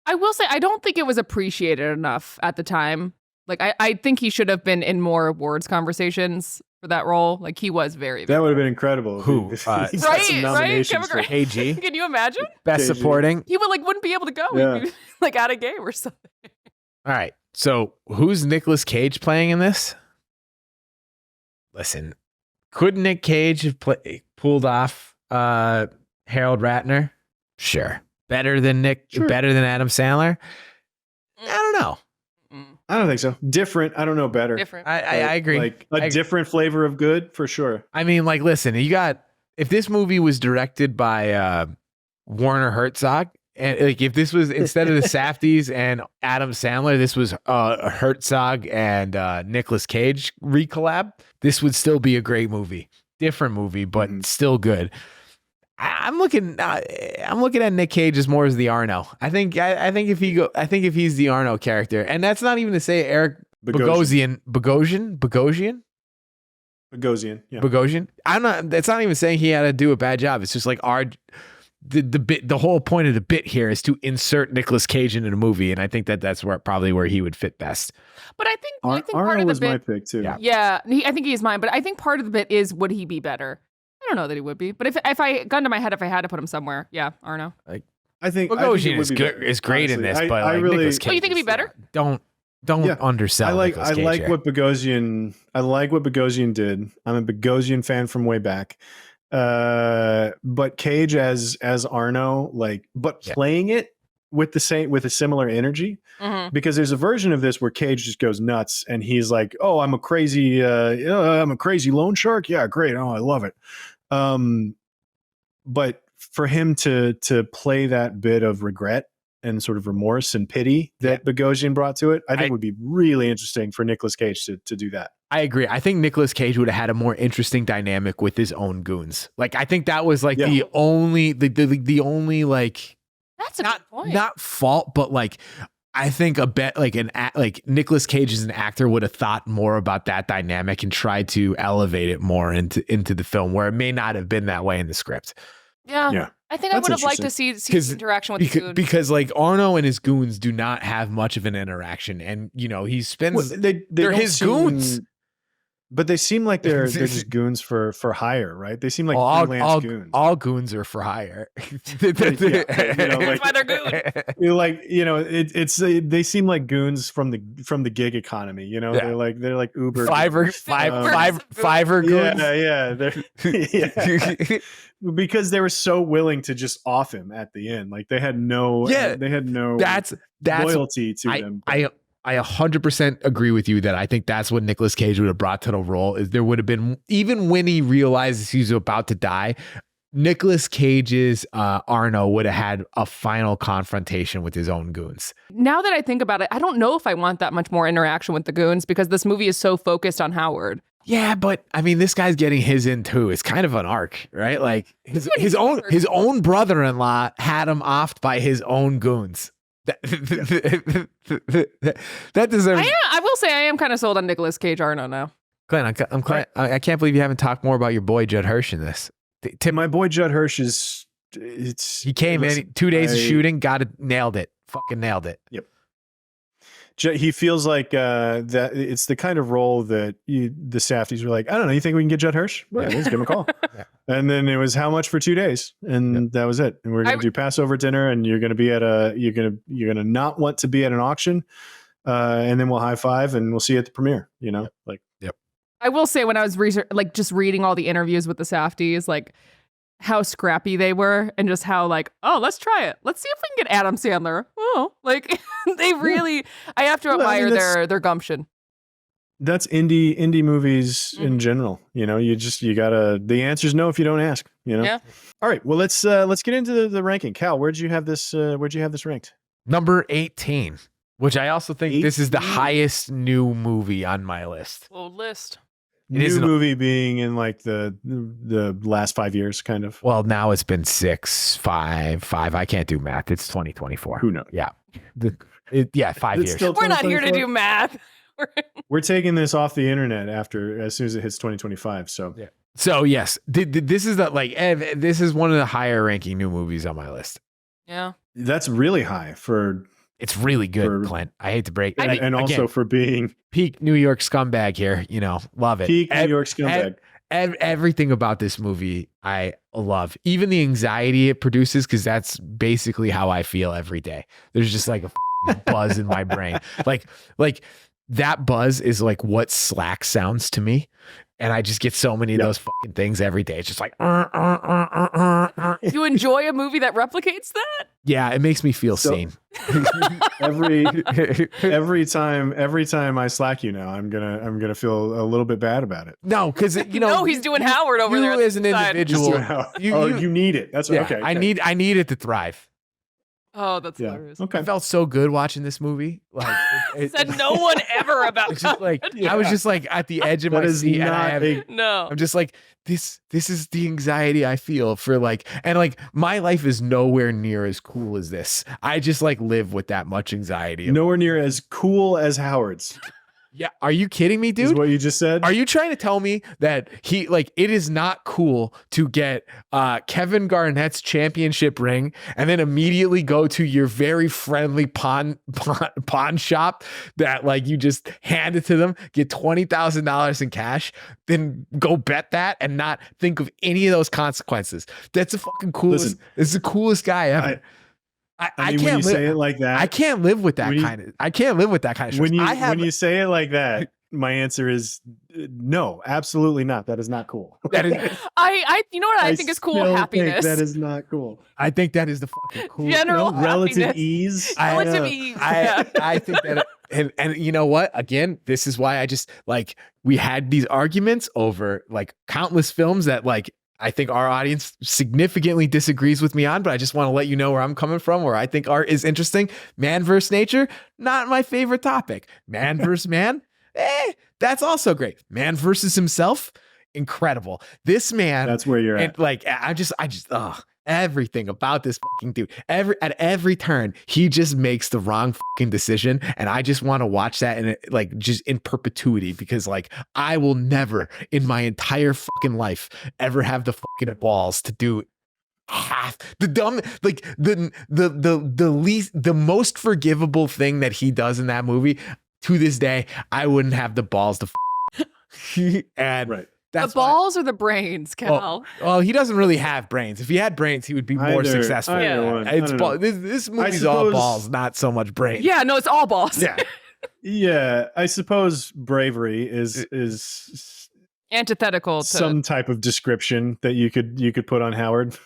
I will say, I don't think it was appreciated enough at the time. Like, I think he should have been in more awards conversations for that role. Like, he was very that would have been incredible. Who? If he got some nominations for KG? Can you imagine? Best KG. supporting. He wouldn't be able to go. Yeah. He'd be like out of game or something. All right. So who's Nicolas Cage playing in this? Listen, could Nick Cage have pulled off Harold Ratner? Sure. Better than Adam Sandler? I don't know. I don't think so. Different. I don't know. Better. Different. I agree. Like a different flavor of good for sure. I mean, like, listen, if this movie was directed by Werner Herzog, and like if this was instead of the Safdies and Adam Sandler, this was Herzog and Nicolas Cage recollab, this would still be a great movie. Different movie, but still good. I'm looking at Nick Cage as more as the Arno. I think if he's the Arno character, and that's not even to say Eric Bogosian. Yeah. Bogosian. That's not even saying he had to do a bad job. It's just like the whole point of the bit here is to insert Nicolas Cage into the movie, and I think that's probably where he would fit best. But I think part Arno of the was bit, my pick too. Yeah, I think he's mine. But I think part of the bit is, would he be better? I don't know that he would be, but if I gun to my head, if I had to put him somewhere, yeah, Arno. I think Bogosian is great in this, but I really. Nicolas Cage, you think it'd be better? Don't undersell. I like what Bogosian did. I'm a Bogosian fan from way back. But Cage as Arno, playing it with a similar energy, because there's a version of this where Cage just goes nuts and he's like, "Oh, I'm a crazy loan shark. Yeah, great. Oh, I love it." But for him to play that bit of regret and sort of remorse and pity that Bogosian brought to it, I think would be really interesting for Nicolas Cage to do that. I agree. I think Nicolas Cage would have had a more interesting dynamic with his own goons. Like, I think that was like the only like, that's a good point. Not fault, but like, I think Nicolas Cage as an actor would have thought more about that dynamic and tried to elevate it more into the film, where it may not have been that way in the script. Yeah. I think I would have liked to see his interaction with the goons. Because like Arno and his goons do not have much of an interaction, and he spends they're his goons. But they seem like they're just goons for hire, right? They seem like freelance goons. All goons are for hire. That's why they're goons. They seem like goons from the gig economy. They're like Uber Fiverr goons. Yeah. Because they were so willing to just off him at the end. Like they had no that's loyalty to them. I 100% agree with you that I think that's what Nicolas Cage would have brought to the role. Is there would have been, even when he realizes he's about to die, Nicolas Cage's Arno would have had a final confrontation with his own goons. Now that I think about it, I don't know if I want that much more interaction with the goons, because this movie is so focused on Howard. Yeah, but I mean, this guy's getting his in too. It's kind of an arc, right? Like his own brother-in-law had him offed by his own goons. That deserves. I will say I am kind of sold on Nicolas Cage Arno now. Clint, I can't believe you haven't talked more about your boy Judd Hirsch in this. My boy Judd Hirsch he came in 2 days of shooting, nailed it. Fucking nailed it. Yep. He feels like that it's the kind of role that the Safdies were like, I don't know, you think we can get Judd Hirsch? Well, let's give him a call. And then it was how much for 2 days, and that was it. And we're gonna do Passover dinner, and you're gonna be at you're gonna not want to be at an auction, and then we'll high five and we'll see you at the premiere. I will say, when I was just reading all the interviews with the Safdies, like how scrappy they were, and just how like, oh, let's try it. Let's see if we can get Adam Sandler. Oh, like they really, I have to admire their gumption. that's indie movies in general. You know, you gotta, the answer's no if you don't ask, you know? Yeah. All right. Well, let's get into the ranking. Cal, where'd you have this ranked? Number 18, which I also think this is the highest new movie on my list. Little list. New movie being in like the last 5 years, kind of. Well, now it's been 6, 5. I can't do math. It's 2024. Who knows? Yeah. 5 years. We're not here to do math. We're taking this off the internet as soon as it hits 2025. So yeah. So yes, this is this is one of the higher ranking new movies on my list. Yeah. That's really high for. It's really good, Clint. I hate to break it. And also again, for being peak New York scumbag here, you know, love it. Peak New York scumbag. Everything about this movie I love. Even the anxiety it produces, because that's basically how I feel every day. There's just like a buzz in my brain. Like that buzz is like what Slack sounds to me. And I just get so many of those fucking things every day. It's just like, You enjoy a movie that replicates that? Yeah, it makes me feel sane. every time I Slack you now, I'm gonna feel a little bit bad about it. No, because you know, no, he's doing Howard over there. As an individual, you need it. That's okay. I need it to thrive. Oh, that's hilarious. Okay. I felt so good watching this movie. Like said no one ever about it's just like I was just like at the edge of my seat. No. I'm just like this is the anxiety I feel for and my life is nowhere near as cool as this. I just like live with that much anxiety. Nowhere near as cool as Howard's. Yeah, are you kidding me, dude? Is what you just said? Are you trying to tell me that it is not cool to get Kevin Garnett's championship ring and then immediately go to your very friendly pawn shop that you just hand it to them, get $20,000 in cash, then go bet that and not think of any of those consequences? That's the fucking coolest. Listen, it's the coolest guy ever. I mean, when you say it like that, I can't live with that kind of. I can't live with that kind of. When you say it like that, my answer is no, absolutely not. That is not cool. That is. You know what I think is cool? Happiness. That is not cool. I think that is the fucking cool. General relative ease. Relative ease. I think that. And you know what? Again, this is why I just we had these arguments over countless films that I think our audience significantly disagrees with me on, but I just want to let you know where I'm coming from, where I think art is interesting. Man versus nature, not my favorite topic. Man versus man, that's also great. Man versus himself, incredible. This man, that's where you're at. Everything about this fucking dude, at every turn, he just makes the wrong fucking decision, and I just want to watch that in just in perpetuity, because I will never in my entire fucking life ever have the fucking balls to do half the dumb the most forgivable thing that he does in that movie. To this day, I wouldn't have the balls to and right. That's the balls or the brains, Cal? Well, he doesn't really have brains. If he had brains, he would be more successful. This movie's all balls, not so much brains. Yeah, no, it's all balls. Yeah, yeah. I suppose bravery is antithetical to some type of description that you could put on Howard.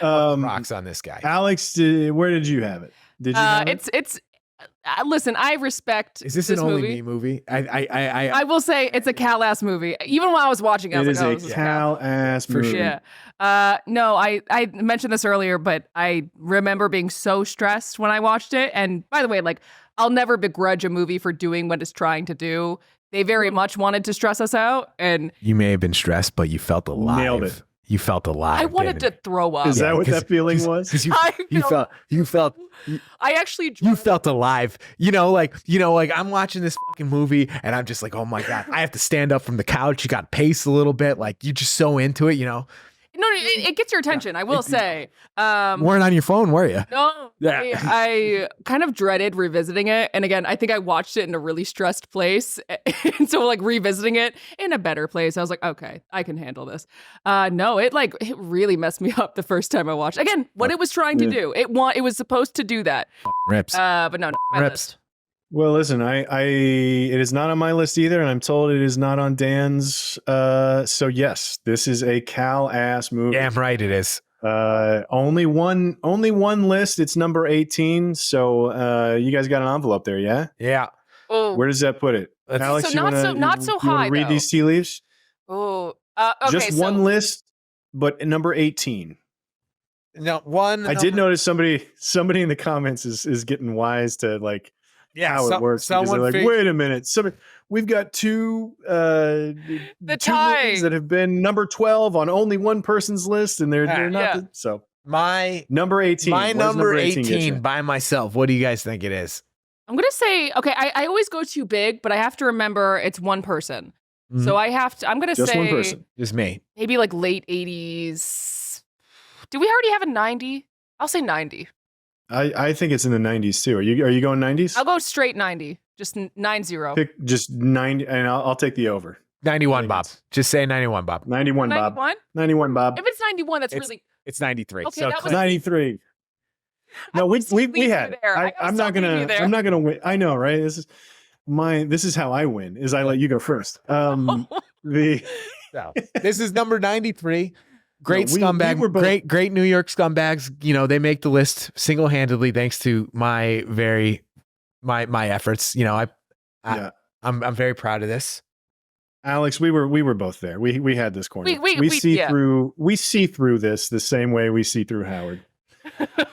Rocks on this guy. Alex, where did you have it? Did you have it? It's listen, I respect. Is this an only me movie? I will say it's a Cal ass movie. Even while I was watching it, I was like, is a Cal ass movie. Yeah. No, I mentioned this earlier, but I remember being so stressed when I watched it. And by the way, I'll never begrudge a movie for doing what it's trying to do. They very much wanted to stress us out, and you may have been stressed, but you felt alive. Nailed it. You felt alive. I wanted to throw up. Is that what that feeling was? You felt. I actually. You felt alive. I'm watching this fucking movie, and I'm just like, oh my god, I have to stand up from the couch. You got to pace a little bit. You're just so into it, No, it gets your attention. I will say. Weren't on your phone, were you? No. Yeah. I kind of dreaded revisiting it, and again, I think I watched it in a really stressed place, and so revisiting it in a better place, I was like, okay, I can handle this. No, it really messed me up the first time I watched. Again, what it was trying to do, it was supposed to do that. Rips. But no, my rips. list. Well, listen, it is not on my list either, and I'm told it is not on Dan's. So yes, this is a Cal ass movie. Damn right it is. Only one list. It's number 18. So you guys got an envelope there, yeah? Yeah. Oh, Where does that put it? Alex, so you not so high. Read though. these tea leaves. Oh, okay. Just one list, but number 18. No, one. I did notice somebody in the comments is getting wise to like how it works. Because they're like, wait a minute, we've got two the two movies that have been number 12 on only one person's list, and they're not. So my number 18. My number 18 by myself. What do you guys think it is? I'm gonna say okay. I always go too big, but I have to remember it's one person. Mm-hmm. So I have to. I'm gonna just say one person. Just me. Maybe like late 80s. Do we already have a 90? I'll say 90. I think it's in the 90s too. Are you going 90s? I'll go straight 90. Just 90. Pick just 90, and I'll take the over. 91, Bob. Just say 91, Bob. 91, Bob. 91, Bob. If it's 91, that's really. It's 93. Okay, so that was 93. No, we had. I'm not gonna win. I know, right? This is how I win. Is I let you go first. This is number 93. Great scumbag, great New York scumbags. You know, they make the list single-handedly thanks to my efforts. You know, I'm very proud of this. Alex, we were both there. We had this corner. We see through this the same way we see through Howard.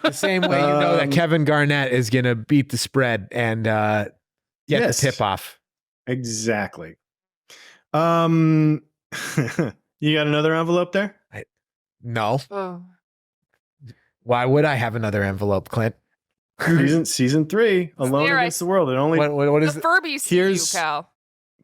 The same way you know that Kevin Garnett is gonna beat the spread and get the tip off. Exactly. You got another envelope there? No. Oh. Why would I have another envelope, Clint? Season 3, Alone Against the World. It only what is the Furby see you,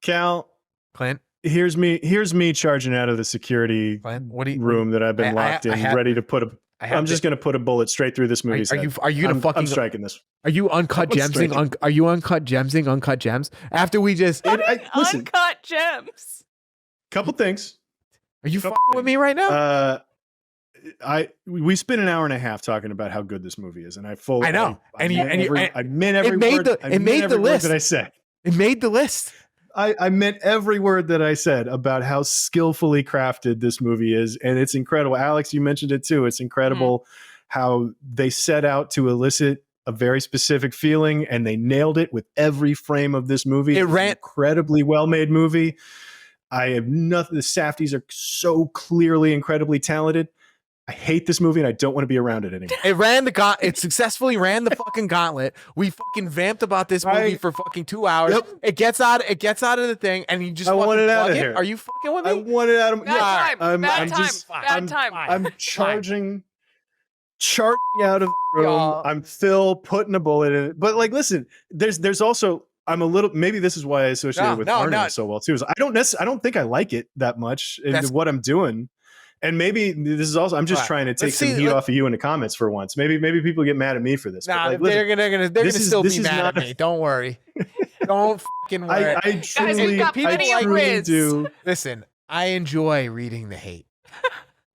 Cal? Clint. Here's me charging out of the security room that I've been locked in, ready to put a. I'm just going to put a bullet straight through this movie's head. Are you gonna fucking? I'm striking this. Are you uncut gemsing? Are you uncut gemsing? Uncut gems? After we just listen, uncut gems. Couple things. Are you fucking with me right now? We spent an hour and a half talking about how good this movie is, and I know. I meant every word. It made the list that I said. It made the list. I meant every word that I said about how skillfully crafted this movie is, and it's incredible. Alex, you mentioned it too. It's incredible how they set out to elicit a very specific feeling, and they nailed it with every frame of this movie. It's an incredibly well-made movie. I have nothing. The Safdies are so clearly incredibly talented. I hate this movie and I don't want to be around it anymore. It successfully ran the fucking gauntlet. We fucking vamped about this movie for fucking 2 hours. Yep. It gets out of the thing and you just want it out of here. Are you fucking with me? I want it out of Bad time. I'm charging out of the room. I'm still putting a bullet in it. But like, listen, there's also I'm a little. Maybe this is why I associate with Arno so well too. Is I don't think I like it that much in what I'm doing. And maybe this is also, I'm just trying to take some heat off of you in the comments for once. Maybe people get mad at me for this. Nah, like, they're gonna still be mad at me. Don't worry. Don't fucking worry. I truly do. Listen, I enjoy reading the hate.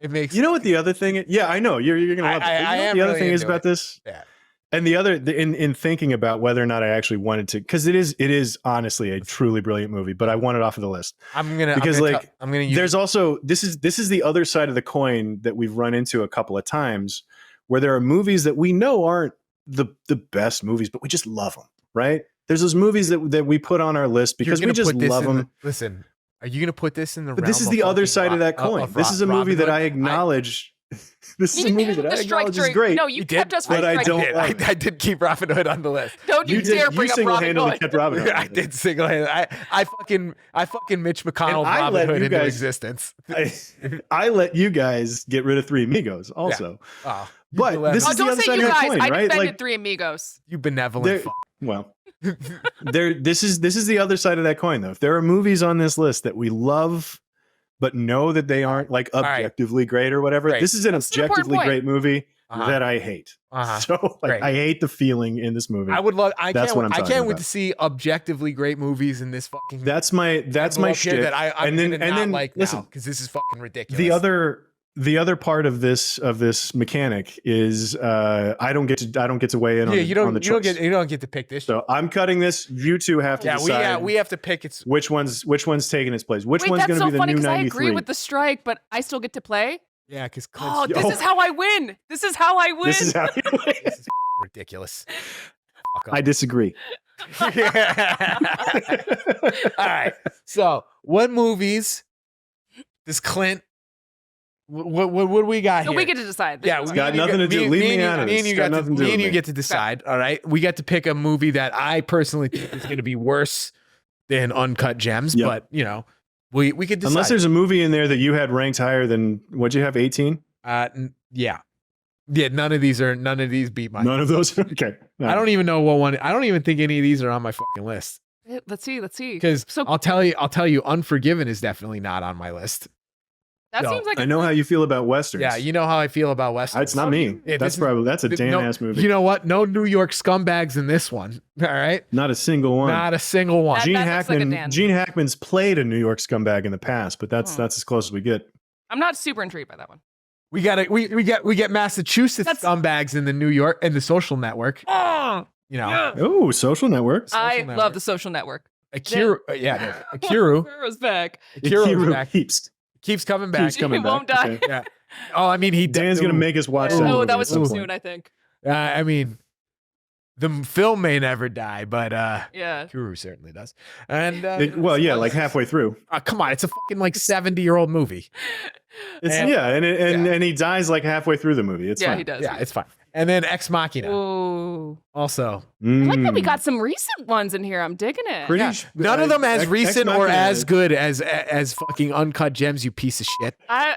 It makes you know what the other thing is? Yeah, I know. You're gonna love it. The other thing is about this. Yeah. And the other, in thinking about whether or not I actually wanted to, because it is honestly a truly brilliant movie, but I want it off of the list. There's also this is the other side of the coin that we've run into a couple of times, where there are movies that we know aren't the best movies, but we just love them, right? There's those movies that we put on our list because we just love them. Listen, are you going to put this in the? But this is the other side of that coin. This is a movie that I acknowledge. This is a movie that I acknowledge is great. No, you kept us but I don't. I did keep Robin Hood on the list. Don't you dare bring up Robin Hood. Kept Robin Hood. I did single-handedly. I fucking Mitch McConnell Robin Hood into existence. I let you guys get rid of Three Amigos also. Yeah. Oh, but this is the other side of the coin, right? I defended Three Amigos. You benevolent fuck. Well, this is the other side of that coin, though. If there are movies on this list that we love, but know that they aren't like objectively great or whatever. Right. This is an objectively great movie that I hate. So I hate the feeling in this movie. I can't wait to see objectively great movies in this fucking. That's my shit. That I'm and then like listen, because this is fucking ridiculous. The other part of this mechanic is I don't get to weigh in on the choice. You don't get to pick this. So I'm cutting this. You two have to decide. We have to pick which one's taking its place. Which one's going to be the new 93? I agree with the strike, but I still get to play. Yeah, because this is how I win. This is how I win. This is how you win. This is ridiculous. I disagree. All right. So, what movies does Clint? What do we got So here? we get to decide. Yeah, It's got nothing to do. Leave me out of this. Me It's got nothing to do and with you me. get to decide. All right. We get to pick a movie that I personally think is going to be worse than Uncut Gems, Yep. but you know, we could decide. Unless there's a movie in there that you had ranked higher than what'd you have? 18? Yeah. None of these beat mine. None of those. Okay. I don't even know what one. I don't even think any of these are on my fucking list. Let's see. Because So I'll tell you, Unforgiven is definitely not on my list. that so, seems like I know how you feel about westerns. Yeah, you know how I feel about Westerns. It's not me. Yeah, that's a damn ass movie. You know what? No New York scumbags in this one. All right, Not a single one. not a single one. That- looks like a Dan. Gene Hackman's played a New York scumbag in the past, but that's as close as we get. I'm not super intrigued by that one. We get Massachusetts That's- scumbags in the Social Network. Oh, You know, Oh, Social Network. I Network. love the Social Network. Akiru. Akiru. Akiru's back. Akiru back. keeps Keeps coming back. keeps coming He back. won't die. Okay. Yeah. Oh, I mean, Dan's gonna make us watch that. Oh, movie that at was some too point. soon, I think. I mean, the film may never die, but Yeah. Akiru certainly does. And Like halfway through. come on, it's a fucking like 70-year-old movie. And he dies like halfway through the movie. It's Yeah, fine. he does. Yeah, it's fine. And then Ex Machina. Oh. Also, I like that we Mm. got some recent ones in here. I'm digging it. Pretty yeah, sh- none of them as Ex recent or Machina as is- good as fucking Uncut Gems, you piece of shit. I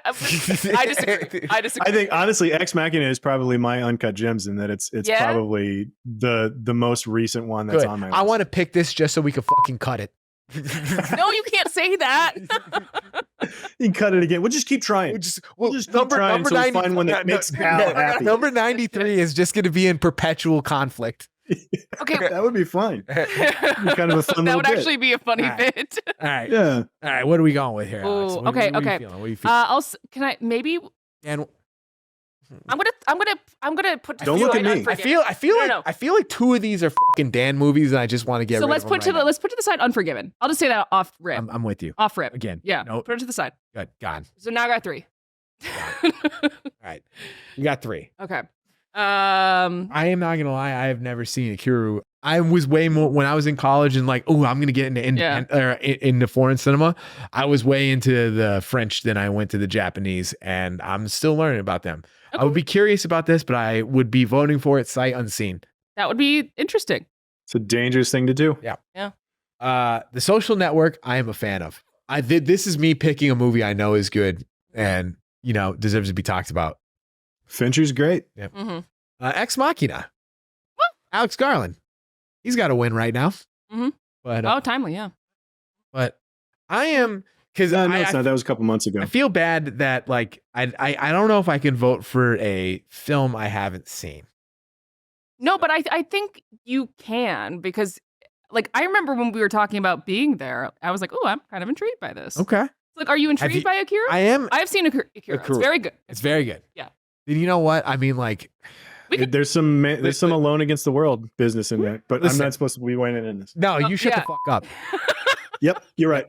disagree. I disagree. I think honestly, Ex Machina is probably my Uncut Gems in that it's Yeah? probably the most recent one that's Good. on my list. I want to pick this just so we can fucking cut it. No, you can't say that. You can cut it again. We'll just keep trying. We'll just keep trying until we find one that makes Hal happy. Number 93 is just going to be in perpetual conflict. Okay. That would be fun. It'd be kind of a fun That little would bit. actually be a funny All right. bit. All right. Yeah. All right. What are we going with here, Alex? Ooh, What okay, are you okay. feeling? What are you feeling? Can I maybe And I'm gonna put Don't look at me. I feel No. like two of these are fucking Dan movies, and I just want to get So rid let's of put them right let's put to the side Unforgiven. I'll just say that off rip. now. I'm with you. Off rip. Again. Yeah. No. Put it to the side. Good. God. So now I got 3. All right. You got 3. Okay. I am not gonna lie. I have never seen Akiru. I was way more when I was in college and like, oh, I'm gonna get into foreign cinema. I was way into the French than I went to the Japanese, and I'm still learning about them. I would be curious about this, but I would be voting for it sight unseen. That would be interesting. It's a dangerous thing to do. Yeah. The Social Network, I am a fan of. This is me picking a movie I know is good and deserves to be talked about. Fincher's great. Yeah. Mm-hmm. Ex Machina. Alex Garland. He's got a win right now. Mm-hmm. But timely, yeah. But I am because No, it's not. That was a couple months ago. I feel bad that like I don't know if I can vote for a film I haven't seen. No, but I think you can because like I remember when we were talking about being there, I was like, oh, I'm kind of intrigued by this. Okay. Like, are you intrigued by Akira? I am. I've seen Akira. It's very good. It's very good. Yeah. And you know what? I mean, like, There's some Alone Against the World business in there, but Listen. I'm not supposed to be weighing in this. no, you shut yeah. the fuck up. Yep, you're right.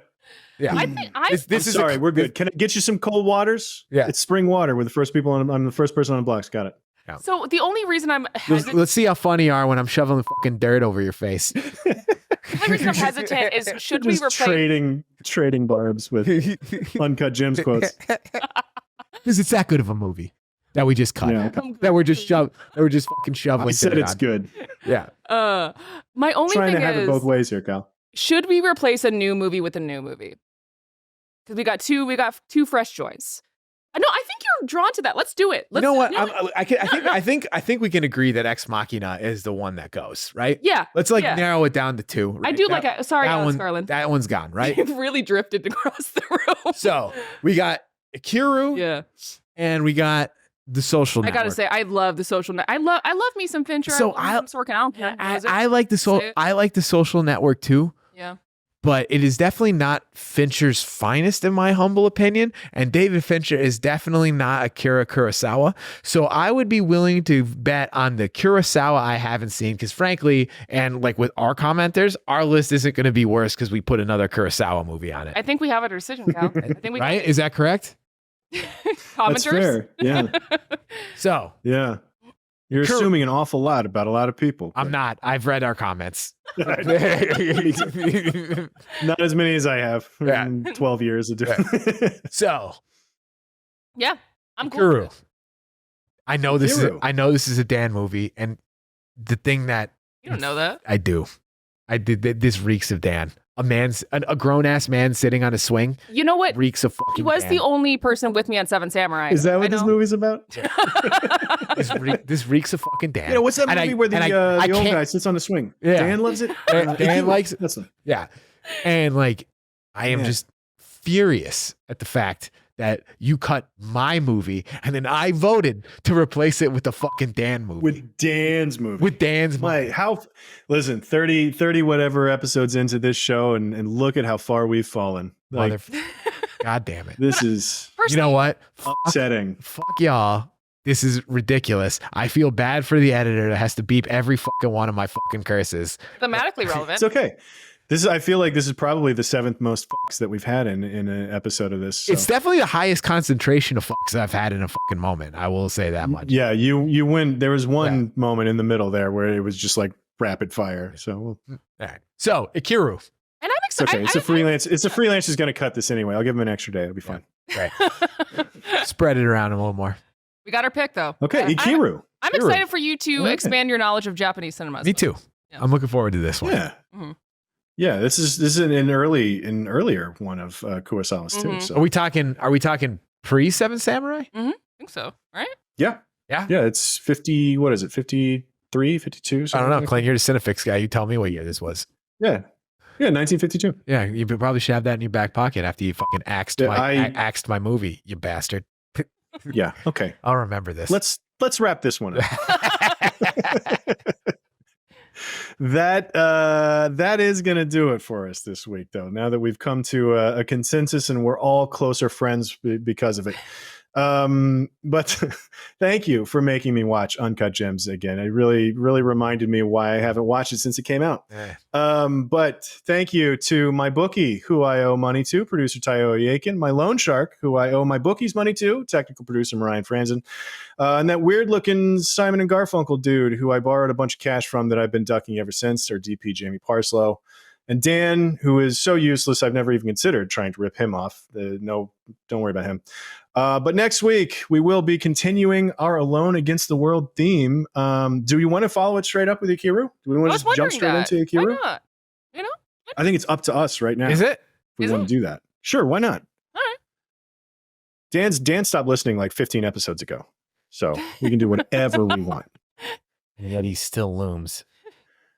Yeah. I think This I'm is sorry, we're good. Can I get you some cold waters? Yeah. It's spring water. We're the first people on. I'm the first person on the blocks. Got it. so. The only reason I'm hesitant, Let's see how funny you are when I'm shoveling fucking dirt over your face. the only reason I'm hesitant is should we Just replace? trading barbs with Uncut Gems quotes. Because it's that good of a movie that we just cut. Yeah. That we're just fucking shoveling. I said dirt it's on. good. Yeah. My only Trying thing to have is it both ways here, Kyle. should we replace a new movie with a new movie? Because we got two fresh joints. No, I think you're drawn to that. Let's do it. You know what? I think we can agree that Ex Machina is the one that goes, right? Yeah. Let's like yeah. narrow it down to 2. I right? do like it. Sorry, that Alex one, Garland. That one's gone, right? You've really drifted across the room. So we got Akiru, yeah. and we got the Social I Network. gotta say, I love the Social Network. I love me some Fincher. So I love me some Sorkin. I don't care. I like the Social Network too. Yeah. But it is definitely not Fincher's finest, in my humble opinion. And David Fincher is definitely not Akira Kurosawa. So I would be willing to bet on the Kurosawa I haven't seen. Because frankly, and like with our commenters, our list isn't going to be worse because we put another Kurosawa movie on it. I think we have a decision, Cal. I think we Right? Is that correct? That's commenters. fair. Yeah. So Yeah. You're assuming an awful lot about a lot of people. I'm not. I've read our comments. Not as many as I have in 12 years of doing. So, Yeah, I'm cool. Guru. I know this is a Dan movie, and the thing that You don't know that. I do. This reeks of Dan. A grown ass man sitting on a swing. You know what? Reeks of fucking. He was Dan. the only person with me on Seven Samurai. Is that what this movie's about? This reeks of fucking Dan. You know, what's that movie where the old guy sits on a swing? Yeah. Dan loves it. Dan likes it. That's it. Yeah, and like I am just furious at the fact that you cut my movie and then I voted to replace it with the fucking Dan movie. With Dan's movie. Listen, 30 whatever episodes into this show and look at how far we've fallen. Like, God damn it. This is, you know what? Upsetting. Fuck y'all. This is ridiculous. I feel bad for the editor that has to beep every fucking one of my fucking curses. Thematically relevant. It's okay. I feel like this is probably the 7th most fucks that we've had in an episode of this. So. It's definitely the highest concentration of fucks I've had in a fucking moment. I will say that much. Yeah, you win. There was one moment in the middle there where it was just like rapid fire. So, all right. So, Ikiru. And I'm excited. Okay, it's a freelance. It's a freelance who's going to cut this anyway. I'll give him an extra day. It'll be fine. Right. Spread it around a little more. We got our pick though. Okay, Ikiru. I'm excited for you to expand your knowledge of Japanese cinema. Me too. Yeah. I'm looking forward to this one. Yeah. Mm-hmm. Yeah, this is an earlier one of Kurosawa's too. So. Are we talking pre Seven Samurai? Mm-hmm. I think so, right? Yeah. It's 50. What is it? 53, 52. I don't know. Clint, you're the CineFix guy. You tell me what year this was. Yeah, 1952. Yeah, you probably should have that in your back pocket after you fucking axed my movie, you bastard. Yeah. Okay. I'll remember this. Let's wrap this one up. That is going to do it for us this week, though. Now that we've come to a consensus and we're all closer friends because of it. But thank you for making me watch Uncut Gems again. It really, really reminded me why I haven't watched it since it came out. But thank you to my bookie, who I owe money to, producer Tayo Oyekan, my loan shark, who I owe my bookies money to, technical producer Marhyan Franzen, and that weird looking Simon and Garfunkel dude who I borrowed a bunch of cash from that I've been ducking ever since, or DP Jamie Parslow. And Dan, who is so useless, I've never even considered trying to rip him off. No, don't worry about him. But next week, we will be continuing our Alone Against the World theme. Do we want to follow it straight up with Ikiru? Do we want to just jump straight into Ikiru? Why not? You know? I think it's up to us right now. Is it? If we want to do that. Sure, why not? All right. Dan stopped listening like 15 episodes ago. So we can do whatever we want. And yet he still looms.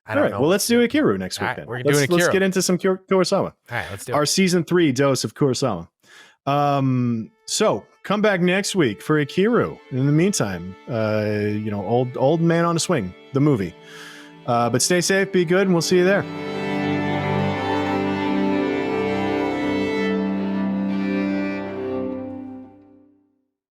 All right, well, let's do Ikiru next week then. Let's get into some Kurosawa. All right, let's do it. Our season 3 dose of Kurosawa. So come back next week for Ikiru. In the meantime, old man on a swing, the movie. But stay safe, be good, and we'll see you there.